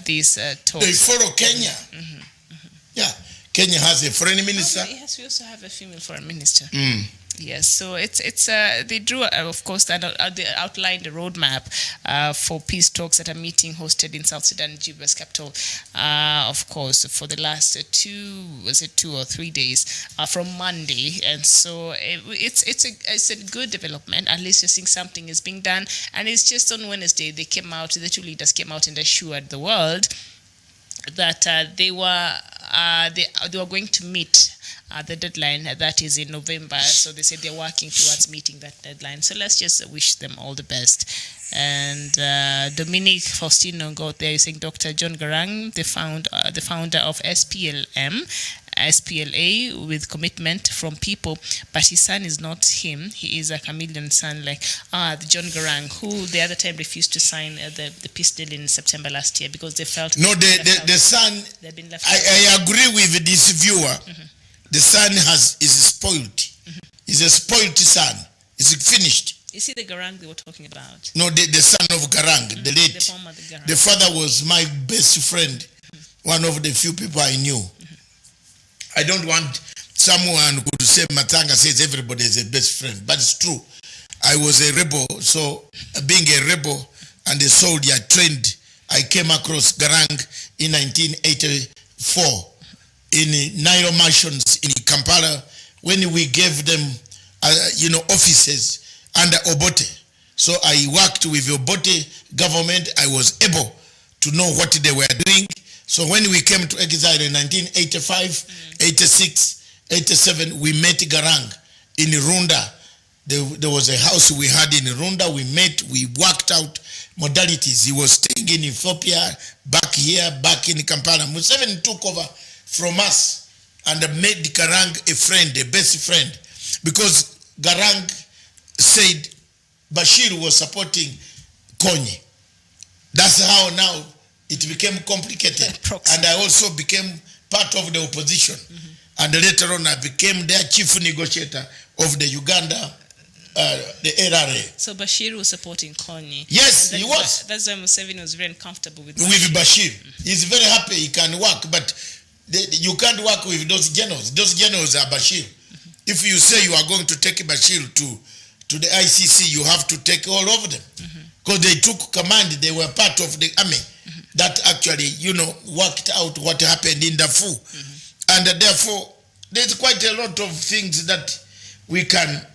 these talks. They follow Kenya. Yeah, Kenya has a foreign minister. Yes, we also have a female foreign minister. Yes, so it's they drew, of course, they outlined a roadmap for peace talks at a meeting hosted in South Sudan, Juba's capital, of course, for the last 2 or 3 days from Monday. And so it's a good development. At least you're seeing something is being done. And it's just on Wednesday the two leaders came out and assured the world that they were going to meet the deadline that is in November. So they said they're working towards meeting that deadline. So let's just wish them all the best. And Dominic Faustino got there saying Dr. John Garang, the founder of SPLA with commitment from people, but his son is not him. He is a chameleon son, like the John Garang, who the other time refused to sign the peace deal in September last year because they felt the son. I agree with this viewer. The son is spoiled. He's a spoiled son. Is it finished? Is he the Garang they were talking about? No, the son of Garang, the late. The former Garang. The father was my best friend, one of the few people I knew. I don't want someone who would say Matanga says everybody is a best friend, but it's true. I was a rebel, so being a rebel and a soldier trained, I came across Garang in 1984 in Nairo mansions in Kampala when we gave them, offices under Obote. So I worked with Obote government. I was able to know what they were doing. So when we came to exile in 1985, 86, 87, we met Garang in Runda. There was a house we had in Runda. We met, we worked out modalities. He was staying in Ethiopia, back here, back in Kampala. Museveni took over from us and made Garang a friend, a best friend, because Garang said Bashir was supporting Konyi. That's how now it became complicated. And I also became part of the opposition. And later on I became their chief negotiator of the Uganda, the LRA. So Bashir was supporting Konyi. Yes, he was. That's why Museveni was very uncomfortable with Bashir. With Bashir. He's very happy he can work, but you can't work with those generals. Those generals are Bashir. If you say you are going to take Bashir to the ICC, you have to take all of them. Because they took command, they were part of the army that actually, worked out what happened in Darfur. And therefore, there's quite a lot of things that we can.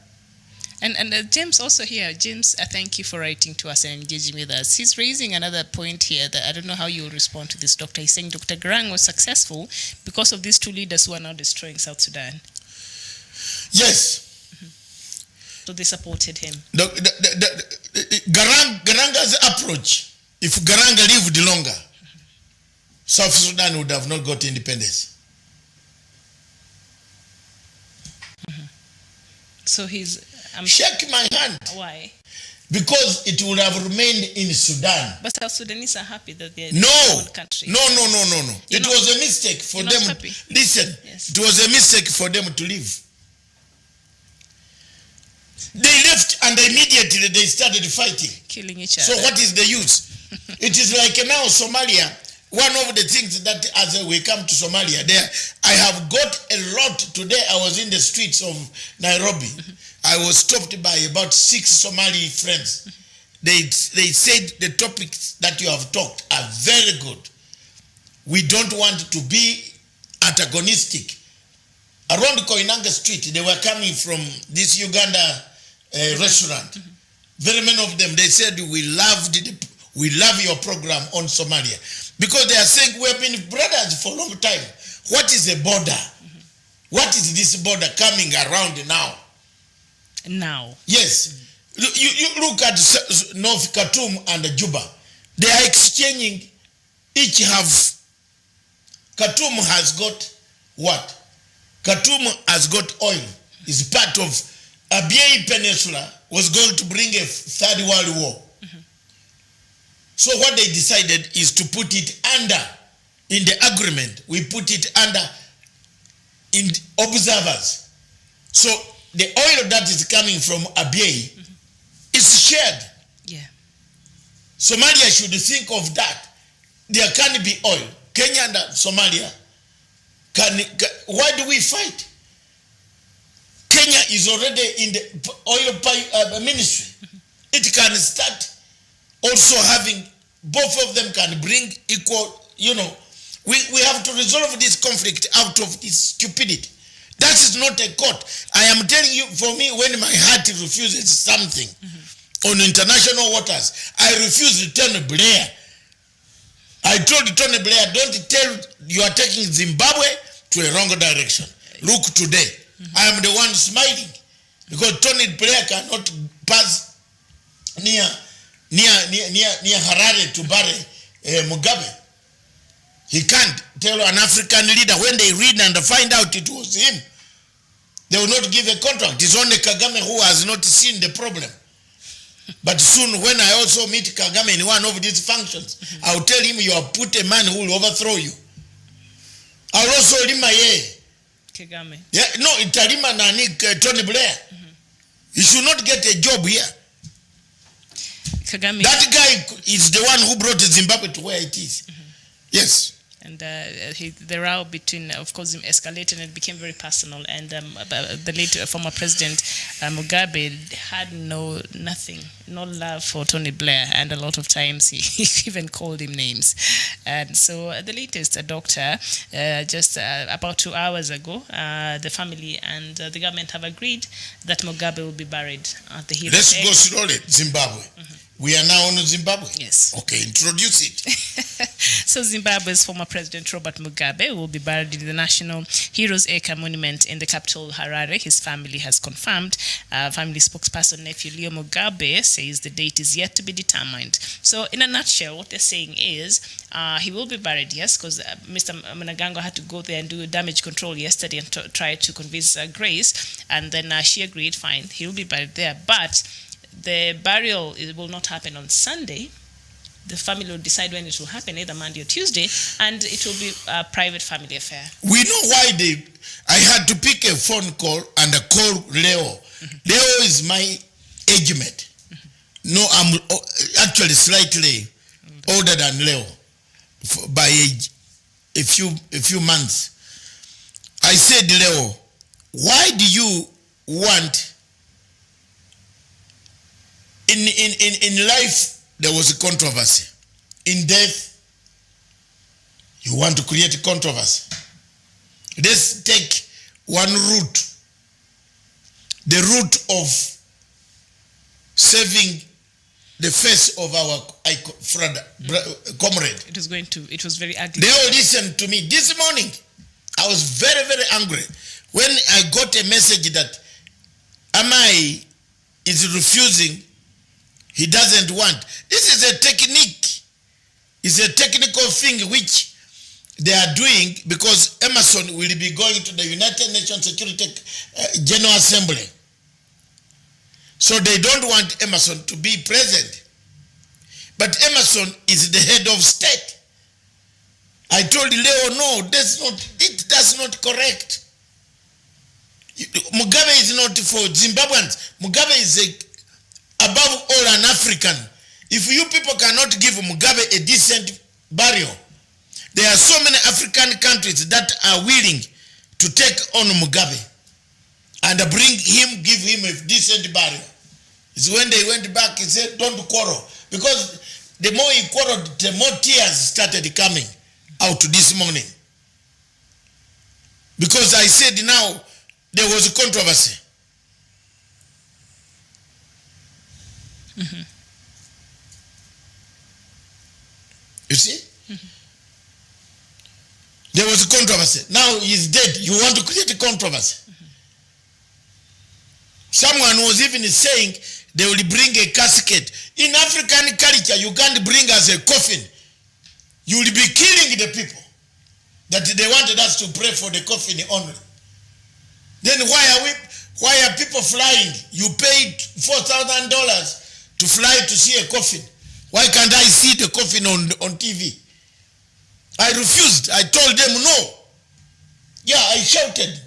And James also here. James, thank you for writing to us and engaging with us. He's raising another point here that I don't know how you will respond to this, Doctor. He's saying Dr. Garang was successful because of these two leaders who are now destroying South Sudan. Yes. So they supported him. Garanga's approach, if Garanga lived longer, South Sudan would have not got independence. So he's... Shake my hand. Why? Because it would have remained in Sudan. But South Sudanese are happy that they're no. one country. No. It was a mistake for them. Happy? Listen, yes. It was a mistake for them to leave. They left and immediately they started fighting. Killing each other. So what is the use? It is like now Somalia. One of the things that as we come to Somalia, there I have got a lot. Today I was in the streets of Nairobi. I was stopped by about 6 Somali friends. They said the topics that you have talked are very good. We don't want to be antagonistic. Around Koinange Street, they were coming from this Uganda restaurant. Very many of them, they said, we love your program on Somalia. Because they are saying, we have been brothers for a long time. What is a border? What is this border coming around now? Now. Yes. You look at North Khartoum and Juba. They are exchanging each half. Khartoum has got what? Khartoum has got oil. It's part of Abyei Peninsula was going to bring a third world war. So what they decided is to put it under, in the agreement, we put it under in observers. So the oil that is coming from Abyei is shared. Yeah. Somalia should think of that. There can be oil. Kenya and Somalia, why do we fight? Kenya is already in the oil ministry. It can start also having, both of them can bring equal, we have to resolve this conflict out of this stupidity. That is not a court. I am telling you, for me, when my heart refuses something on international waters, I refuse to Tony Blair. I told Tony Blair, don't tell you are taking Zimbabwe to a wrong direction. Look today. I am the one smiling because Tony Blair cannot pass near Harare to bury Mugabe. He can't tell an African leader when they read and find out it was him. They will not give a contract. It's only Kagame who has not seen the problem. But soon when I also meet Kagame in one of these functions, I'll tell him you have put a man who will overthrow you. I'll also lima ye. Kagame. Yeah, no, italima nani Tony Blair. He should not get a job here. Kagame. That guy is the one who brought Zimbabwe to where it is. Yes. And the row between, of course, him escalated and it became very personal. And the late former president Mugabe had no love for Tony Blair, and a lot of times he even called him names. And so the latest, doctor, just about 2 hours ago, the family and the government have agreed that Mugabe will be buried at the Heroes. Let's go slowly, Zimbabwe. We are now on Zimbabwe? Yes. Okay, introduce it. So Zimbabwe's former president Robert Mugabe will be buried in the National Heroes Acre Monument in the capital Harare. His family has confirmed. Family spokesperson nephew Leo Mugabe says the date is yet to be determined. So in a nutshell, what they're saying is he will be buried, yes, because Mr. Mnangagwa had to go there and do damage control yesterday and try to convince Grace, and then she agreed, fine, he will be buried there. But the burial will not happen on Sunday. The family will decide when it will happen, either Monday or Tuesday, and it will be a private family affair. We know why I had to pick a phone call and call Leo. Leo is my age mate. No, I'm actually slightly older than Leo by age, a few months. I said, Leo, why do you want... In life, there was a controversy. In death, you want to create a controversy. Let's take one route, the route of saving the face of our comrade. It was very ugly. They all listened to me. This morning, I was very, very angry when I got a message that Amai is refusing, he doesn't want. This is a technique. It's a technical thing which they are doing because Emerson will be going to the United Nations Security General Assembly. So they don't want Emerson to be present. But Emerson is the head of state. I told Leo, no, that's not correct. Mugabe is not for Zimbabweans. Mugabe is above all an African. If you people cannot give Mugabe a decent burial, there are so many African countries that are willing to take on Mugabe and give him a decent burial. It's when they went back, he said, don't quarrel. Because the more he quarreled, the more tears started coming out this morning. Because I said now, there was a controversy. You see? There was a controversy. Now he's dead. You want to create a controversy. Someone was even saying they will bring a casket. In African culture, you can't bring us a coffin. You will be killing the people. That they wanted us to pray for the coffin only. Then why are people flying? You paid $4,000 to fly to see a coffin. Why can't I see the coffin on TV? I refused. I told them no. Yeah, I shouted.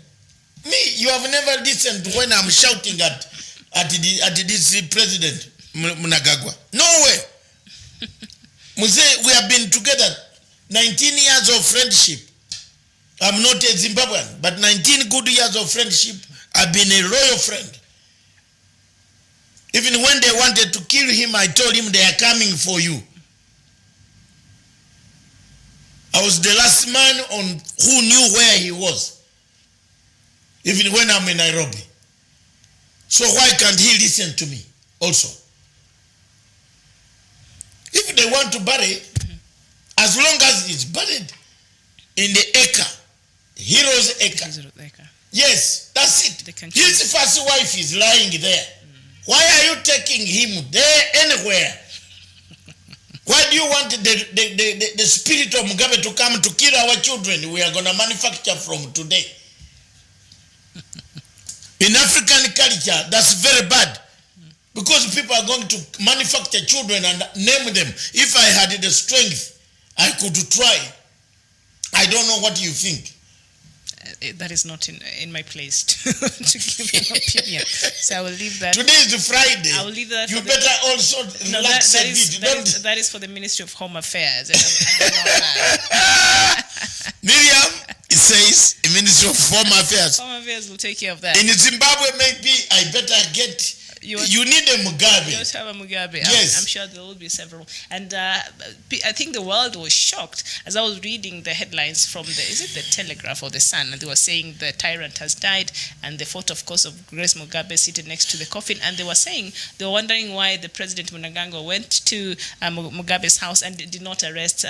Me, you have never listened when I'm shouting at this president, Mnangagwa. No way. We have been together 19 years of friendship. I'm not a Zimbabwean, but 19 good years of friendship, I've been a loyal friend. Even when they wanted to kill him, I told him they are coming for you. I was the last man who knew where he was. Even when I'm in Nairobi. So why can't he listen to me also? If they want to bury, as long as it's buried in the acre, Hero's acre. Yes, that's it. His first wife is lying there. Why are you taking him there anywhere? Why do you want the spirit of Mugabe to come to kill our children? We are going to manufacture from today. In African culture, that's very bad. Because people are going to manufacture children and name them. If I had the strength, I could try. I don't know what you think. That is not in my place to give an opinion. So I will leave that. Today is Friday. I will leave that. You better also relax a bit. That is for the Ministry of Home Affairs. And I'm Miriam, it says, the Ministry of Home Affairs. Home Affairs will take care of that. In Zimbabwe, maybe I better get. You need a Mugabe. You have to have a Mugabe. Yes. I'm sure there will be several. And I think the world was shocked as I was reading the headlines from the Telegraph or the Sun, and they were saying the tyrant has died, and the photo, of course, of Grace Mugabe seated next to the coffin, and they were wondering why the President Mnangagwa went to Mugabe's house and did not arrest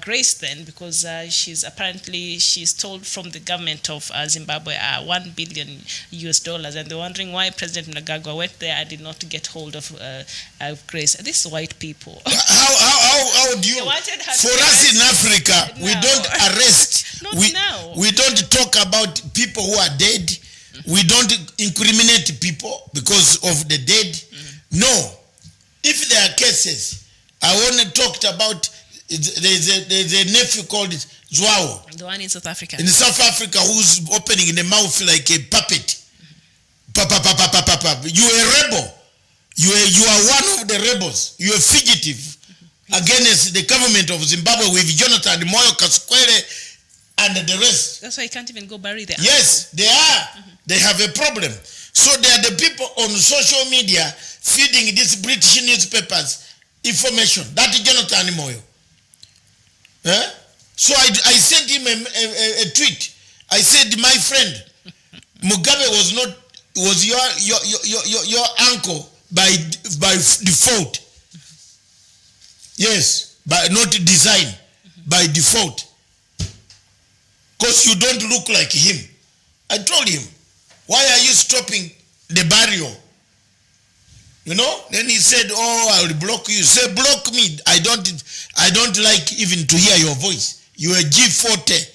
Grace then, because she's told from the government of Zimbabwe $1 billion, and they're wondering why President Mnangagwa went there and did not get hold of Grace. These white people. How do you? For us in Africa, we don't arrest. We don't talk about people who are dead. We don't incriminate people because of the dead. No. If there are cases, I only talked about. There's a nephew called Zwao. The one in South Africa. In South Africa, who's opening the mouth like a puppet. You are a rebel. You are one of the rebels. You are fugitive against the government of Zimbabwe with Jonathan Moyo Kaskwele and the rest. That's why you can't even go bury them. Yes, they are. They have a problem. So they are the people on social media feeding these British newspapers information. That is Jonathan Moyo. So I sent him a tweet. I said, my friend, Mugabe was your uncle by default. Yes, by not design, by default. Because you don't look like him. I told him, why are you stopping the burial? You know? Then he said, oh, I will block you. Say, block me. I don't like even to hear your voice. You are G40.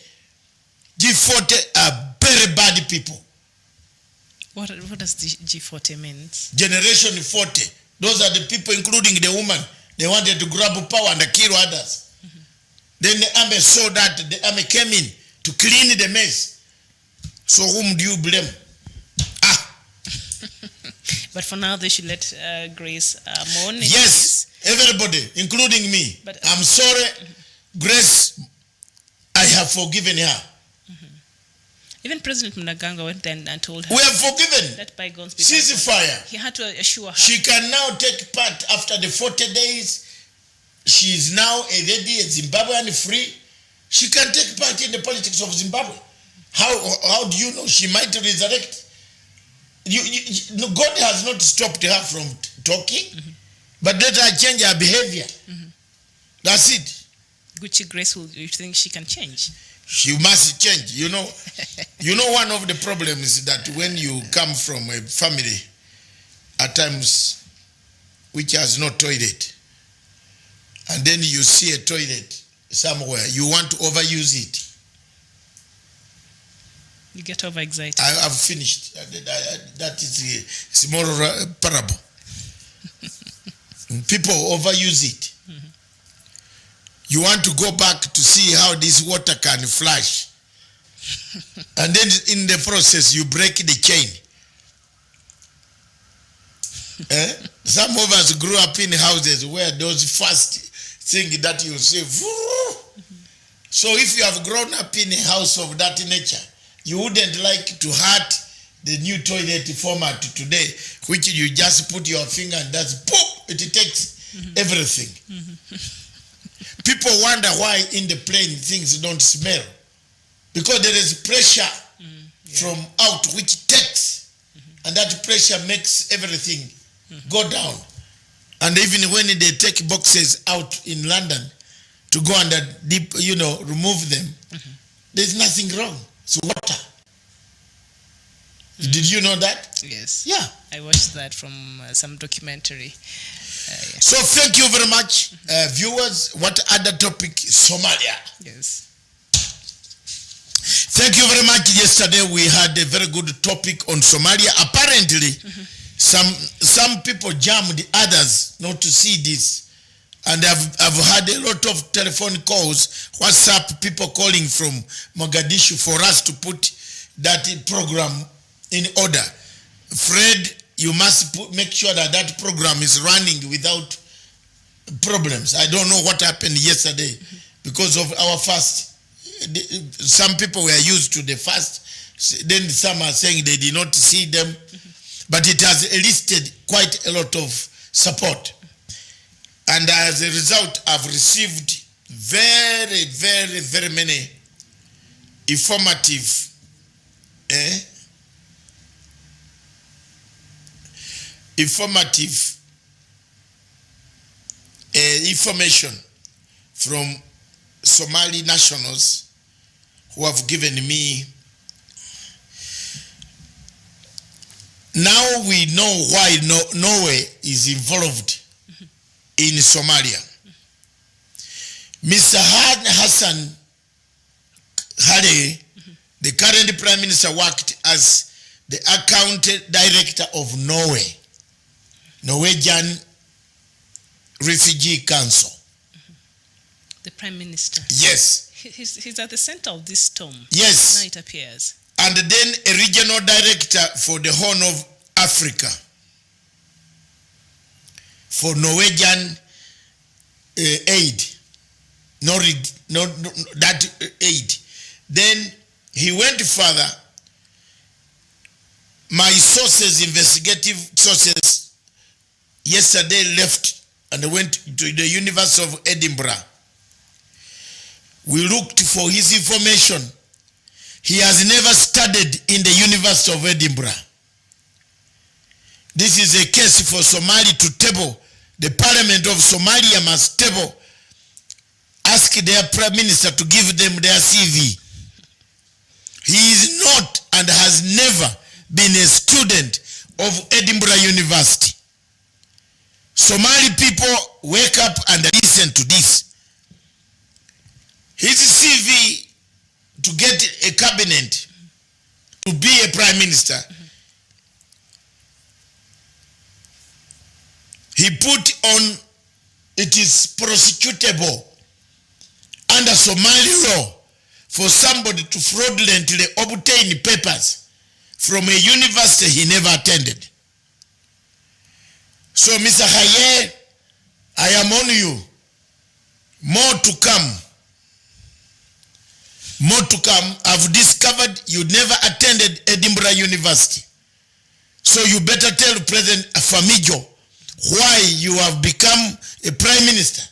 G40 are very bad people. What does the G40 mean? Generation 40. Those are the people, including the woman. They wanted to grab power and kill others. Then the army saw that. The army came in to clean the mess. So whom do you blame? But for now, they should let Grace mourn. Yes, everybody, including me. But, I'm sorry, Grace, I have forgiven her. Even President Mnangagwa went then and told her, we have forgiven. Let bygones be ceasefire. He had to assure her. She can now take part after the 40 days. She is now a lady, a Zimbabwean free. She can take part in the politics of Zimbabwe. How do you know? She might resurrect. God has not stopped her from talking, but let her change her behavior. That's it. Gucci Grace, you think she can change? She must change. You know, one of the problems is that when you come from a family, at times, which has no toilet, and then you see a toilet somewhere, you want to overuse it. You get overexcited. I've finished. That is a small parable. People overuse it. You want to go back to see how this water can flush. And then in the process, you break the chain. Some of us grew up in houses where those fast things that you say, so if you have grown up in a house of that nature, you wouldn't like to hurt the new toilet format today, which you just put your finger and that's poof, it takes everything. People wonder why in the plane things don't smell. Because there is pressure from out which takes. And that pressure makes everything go down. And even when they take boxes out in London to go and remove them, there's nothing wrong. It's water. Did you know that? Yes. Yeah. I watched that from some documentary. So thank you very much, viewers. What other topic? Somalia. Yes. Thank you very much. Yesterday we had a very good topic on Somalia. Apparently, some people jammed others not to see this. And I've had a lot of telephone calls, WhatsApp, people calling from Mogadishu for us to put that program in order. Fred, you must make sure that that program is running without problems. I don't know what happened yesterday because of our fast. Some people were used to the fast. Then some are saying they did not see them. But it has elicited quite a lot of support. And as a result, I've received very, very, very many informative information from Somali nationals who have given me. Now we know why Norway is involved in Somalia. Mr. Hassan Hale, the current Prime Minister, worked as the account director of Norway, Norwegian Refugee Council. The Prime Minister? Yes. He's at the center of this storm. Yes. Now it appears. And then a regional director for the Horn of Africa, for Norwegian aid, that aid. Then he went further. My sources, investigative sources, yesterday left and went to the University of Edinburgh. We looked for his information. He has never studied in the University of Edinburgh. This is a case for Somali to table. The Parliament of Somalia must table, ask their Prime Minister to give them their CV. He is not and has never been a student of Edinburgh University. Somali people wake up and listen to this. His CV to get a cabinet, to be a prime minister, he put on, it is prosecutable under Somali law for somebody to fraudulently obtain papers from a university he never attended. So Mr. Haye, I am on you. More to come. More to come. I've discovered you never attended Edinburgh University. So you better tell President Afamijo why you have become a prime minister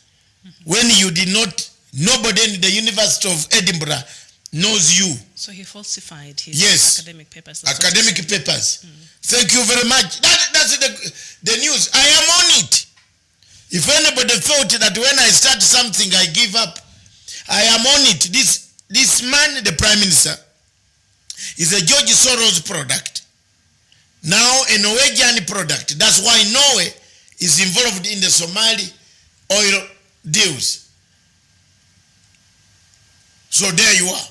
when you did not, nobody in the University of Edinburgh knows you. So he falsified his academic papers. Academic papers. Thank you very much. That's the news. I am on it. If anybody thought that when I start something I give up, I am on it. This man, the prime minister, is a George Soros product. Now a Norwegian product. That's why Norway is involved in the Somali oil deals. So there you are.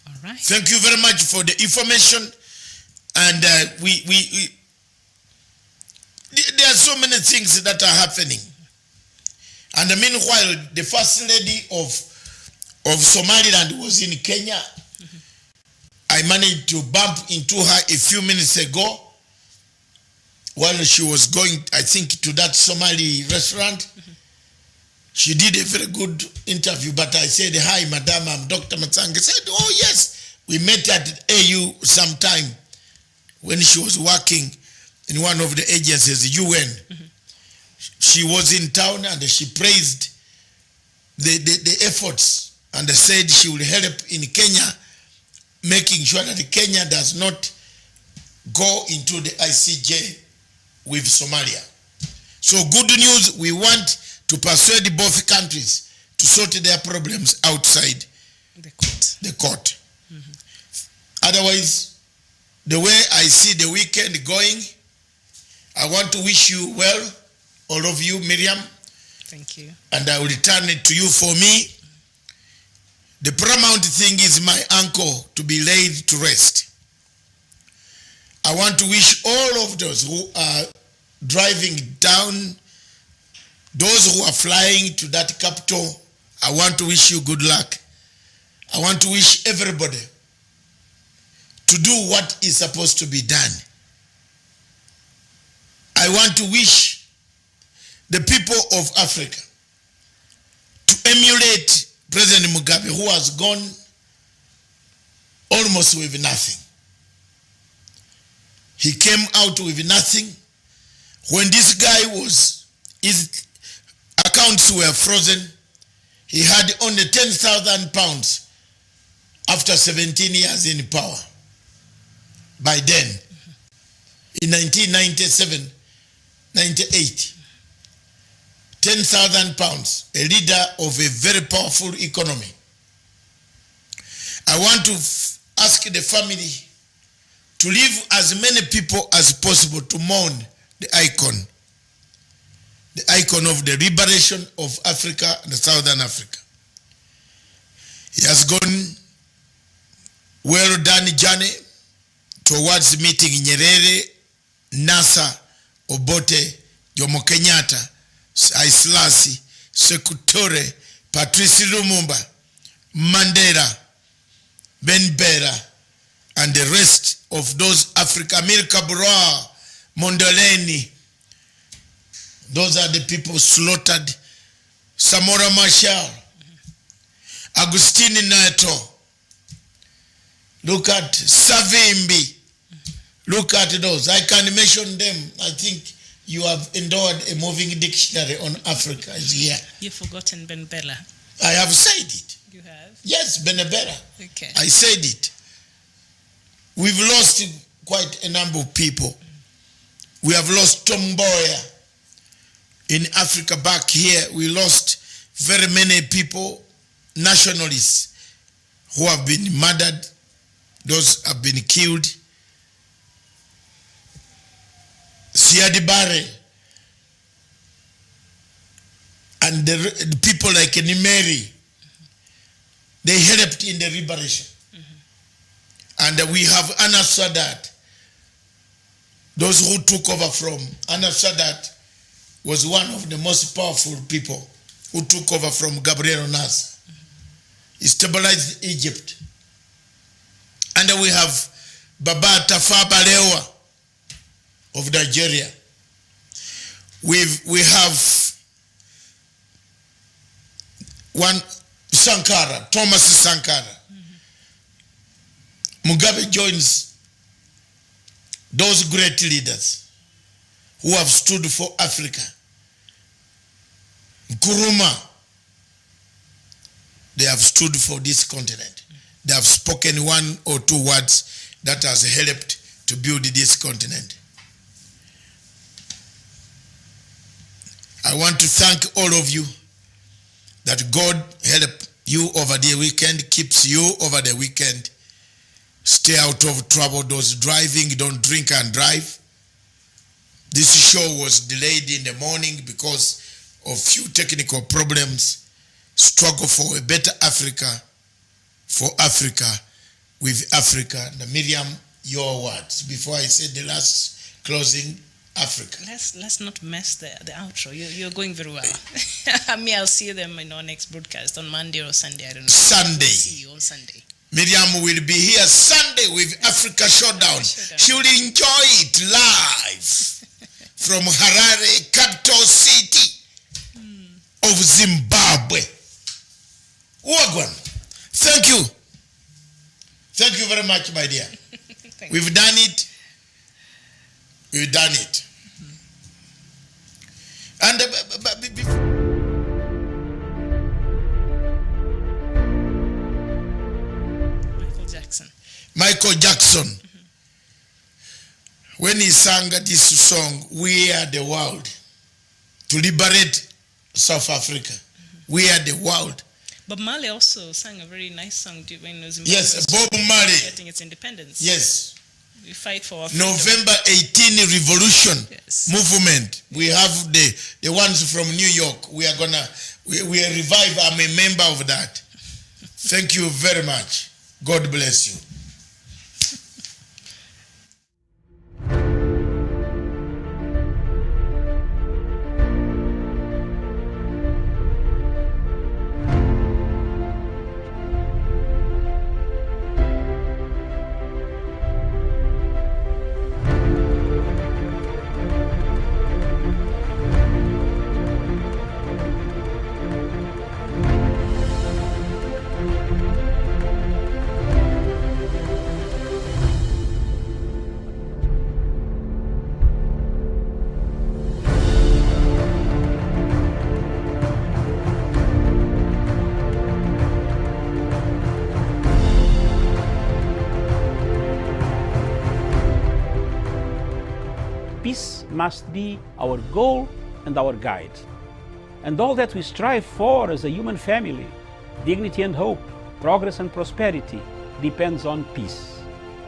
All right. Thank you very much for the information. And there are so many things that are happening. And meanwhile, the first lady of Somaliland was in Kenya. I managed to bump into her a few minutes ago while she was going, I think, to that Somali restaurant. She did a very good interview, but I said, hi, madam, I'm Dr. Matsanga. Said, oh, yes. We met at AU sometime when she was working in one of the agencies, the UN. She was in town and she praised the efforts and said she will help in Kenya, making sure that Kenya does not go into the ICJ with Somalia. So good news, we want to persuade both countries to sort their problems outside the court. Otherwise, the way I see the weekend going, I want to wish you well, all of you, Miriam. Thank you. And I will return it to you. For me, the paramount thing is my uncle to be laid to rest. I want to wish all of those who are driving down, those who are flying to that capital, I want to wish you good luck. I want to wish everybody to do what is supposed to be done. I want to wish the people of Africa to emulate President Mugabe, who has gone almost with nothing. He came out with nothing. When this guy was, his accounts were frozen, he had only 10,000 pounds after 17 years in power. By then, in 1997, 98, 10,000 pounds, a leader of a very powerful economy. I want to ask the family to leave as many people as possible to mourn the icon of the liberation of Africa and Southern Africa. He has gone well done journey towards meeting Nyerere, NASA, Obote, Jomo Kenyatta, Aislasi, Sekutore, Patrice Lumumba, Mandela, Ben Bera, and the rest of those Africa, Milka Bura, Mondoleni. Those are the people slaughtered. Samora Machel, Agustini Neto. Look at Savimbi. Look at those. I can mention them. I think you have endowed a moving dictionary on Africa is here. You've forgotten Ben Bella. I have said it. You have? Yes, Benebera. Okay. I said it. We've lost quite a number of people. We have lost Tom Mboya. In Africa back here, we lost very many people, nationalists, who have been murdered. Those have been killed. Siadi Bare and the people like Nimeri, they helped in the liberation. And we have Anna Sadat. Those who took over from Anna Sadat was one of the most powerful people who took over from Gabriel Nas. He stabilized Egypt. And we have Baba Tafawa Balewa of Nigeria. We have one Sankara, Thomas Sankara. Mugabe joins those great leaders who have stood for Africa. Nkrumah, they have stood for this continent. They have spoken one or two words that has helped to build this continent. I want to thank all of you that God help you over the weekend, keeps you over the weekend. Stay out of trouble. Those driving, don't drink and drive. This show was delayed in the morning because of few technical problems. Struggle for a better Africa, for Africa, with Africa. Now, Miriam, your words before I say the last closing. Africa. Let's not mess the outro. You're going very well. Me, I'll see them in our next broadcast on Monday or Sunday. I don't know. Sunday. See you on Sunday. Miriam will be here Sunday with Africa Showdown. She will enjoy it live from Harare, capital city of Zimbabwe. Wagwan. Thank you. Thank you very much, my dear. We've done it. We've done it. And Michael Jackson, when he sang this song, "We Are the World," to liberate South Africa. We are the world. Bob Marley also sang a very nice song when it was yes, Bob Marley getting its independence. Yes. We fight for our freedom. November 18 revolution movement. We have the ones from New York. We are gonna we revive. I'm a member of that. Thank you very much. God bless you. Peace must be our goal and our guide. And all that we strive for as a human family, dignity and hope, progress and prosperity, depends on peace.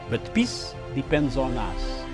But peace depends on us.